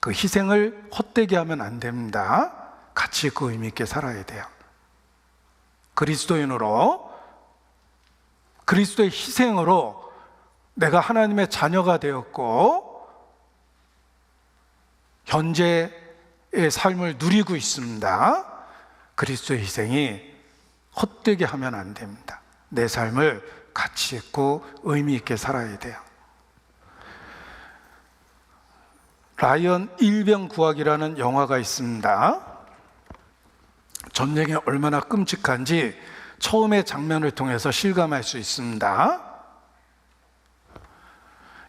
그 희생을 헛되게 하면 안 됩니다. 가치 있고 의미 있게 살아야 돼요. 그리스도인으로, 그리스도의 희생으로 내가 하나님의 자녀가 되었고 현재의 삶을 누리고 있습니다. 그리스도의 희생이 헛되게 하면 안 됩니다. 내 삶을 가치 있고 의미 있게 살아야 돼요. 라이언 일병 구하기라는 영화가 있습니다. 전쟁이 얼마나 끔찍한지 처음의 장면을 통해서 실감할 수 있습니다.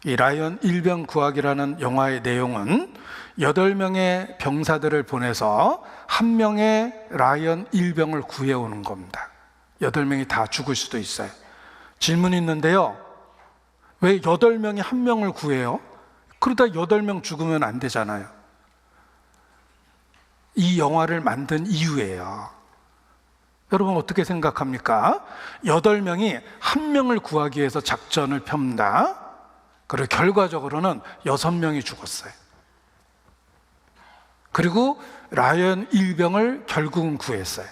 이 라이언 일병 구하기라는 영화의 내용은 8명의 병사들을 보내서 한 명의 라이언 일병을 구해오는 겁니다. 8명이 다 죽을 수도 있어요. 질문이 있는데요. 왜 8명이 한 명을 구해요? 그러다 8명 죽으면 안 되잖아요. 이 영화를 만든 이유예요. 여러분 어떻게 생각합니까? 8명이 한 명을 구하기 위해서 작전을 펴니다. 그리고 결과적으로는 6명이 죽었어요. 그리고 라이언 일병을 결국은 구했어요.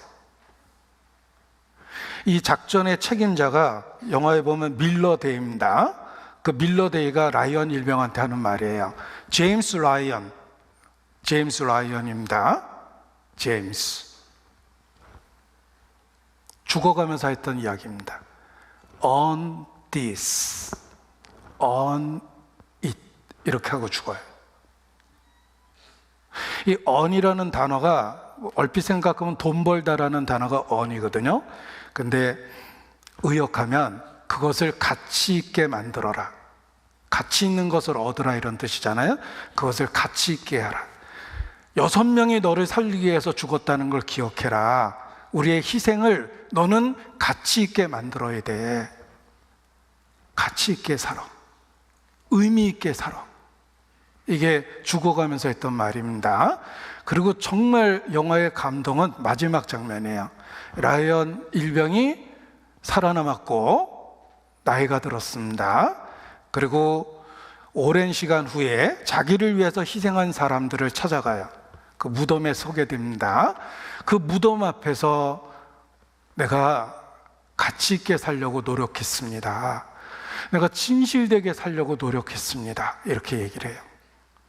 이 작전의 책임자가 영화에 보면 밀러 데이입니다. 그 밀러 데이가 라이언 일병한테 하는 말이에요. 제임스 라이언입니다. 제임스. 죽어가면서 했던 이야기입니다. On this, on it 이렇게 하고 죽어요. 이 on이라는 단어가 얼핏 생각하면 돈 벌다라는 단어가 on이거든요. 근데 의역하면 그것을 가치 있게 만들어라, 가치 있는 것을 얻으라 이런 뜻이잖아요. 그것을 가치 있게 하라. 6명이 너를 살리기 위해서 죽었다는 걸 기억해라. 우리의 희생을 너는 가치 있게 만들어야 돼. 가치 있게 살아, 의미 있게 살아. 이게 죽어가면서 했던 말입니다. 그리고 정말 영화의 감동은 마지막 장면이에요. 라이언 일병이 살아남았고 나이가 들었습니다. 그리고 오랜 시간 후에 자기를 위해서 희생한 사람들을 찾아가요. 그 무덤에 서게 됩니다. 그 무덤 앞에서 내가 가치 있게 살려고 노력했습니다. 내가 진실되게 살려고 노력했습니다. 이렇게 얘기를 해요.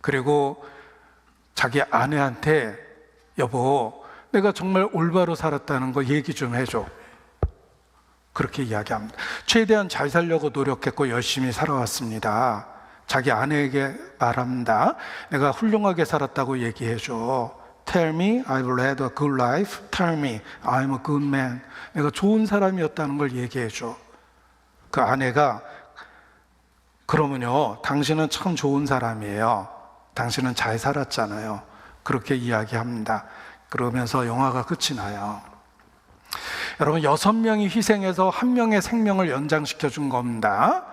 그리고 자기 아내한테 여보, 내가 정말 올바로 살았다는 거 얘기 좀 해줘. 그렇게 이야기합니다. 최대한 잘 살려고 노력했고 열심히 살아왔습니다. 자기 아내에게 말합니다. 내가 훌륭하게 살았다고 얘기해줘. Tell me I've led a good life. Tell me I'm a good man. 내가 좋은 사람이었다는 걸 얘기해 줘. 그 아내가 그러면요, 당신은 참 좋은 사람이에요. 당신은 잘 살았잖아요. 그렇게 이야기합니다. 그러면서 영화가 끝이 나요. 여러분, 6명이 희생해서 1명의 생명을 연장시켜 준 겁니다.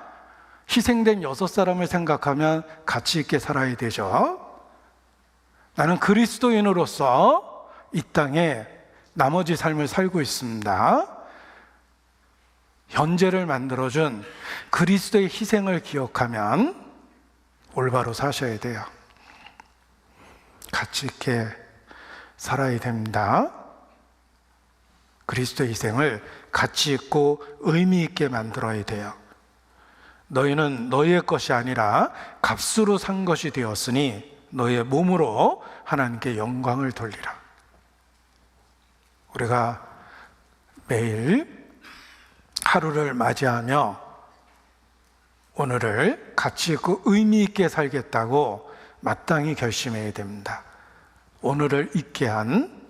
희생된 6사람을 생각하면 가치 있게 살아야 되죠. 나는 그리스도인으로서 이 땅에 나머지 삶을 살고 있습니다. 현재를 만들어준 그리스도의 희생을 기억하면 올바로 사셔야 돼요. 가치 있게 살아야 됩니다. 그리스도의 희생을 가치 있고 의미 있게 만들어야 돼요. 너희는 너희의 것이 아니라 값으로 산 것이 되었으니 너희의 몸으로 하나님께 영광을 돌리라. 우리가 매일 하루를 맞이하며 오늘을 가치 있고 의미 있게 살겠다고 마땅히 결심해야 됩니다. 오늘을 있게 한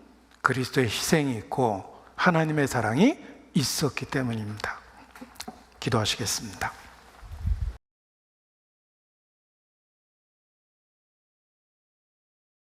그리스도의 희생이 있고 하나님의 사랑이 있었기 때문입니다. 기도하시겠습니다.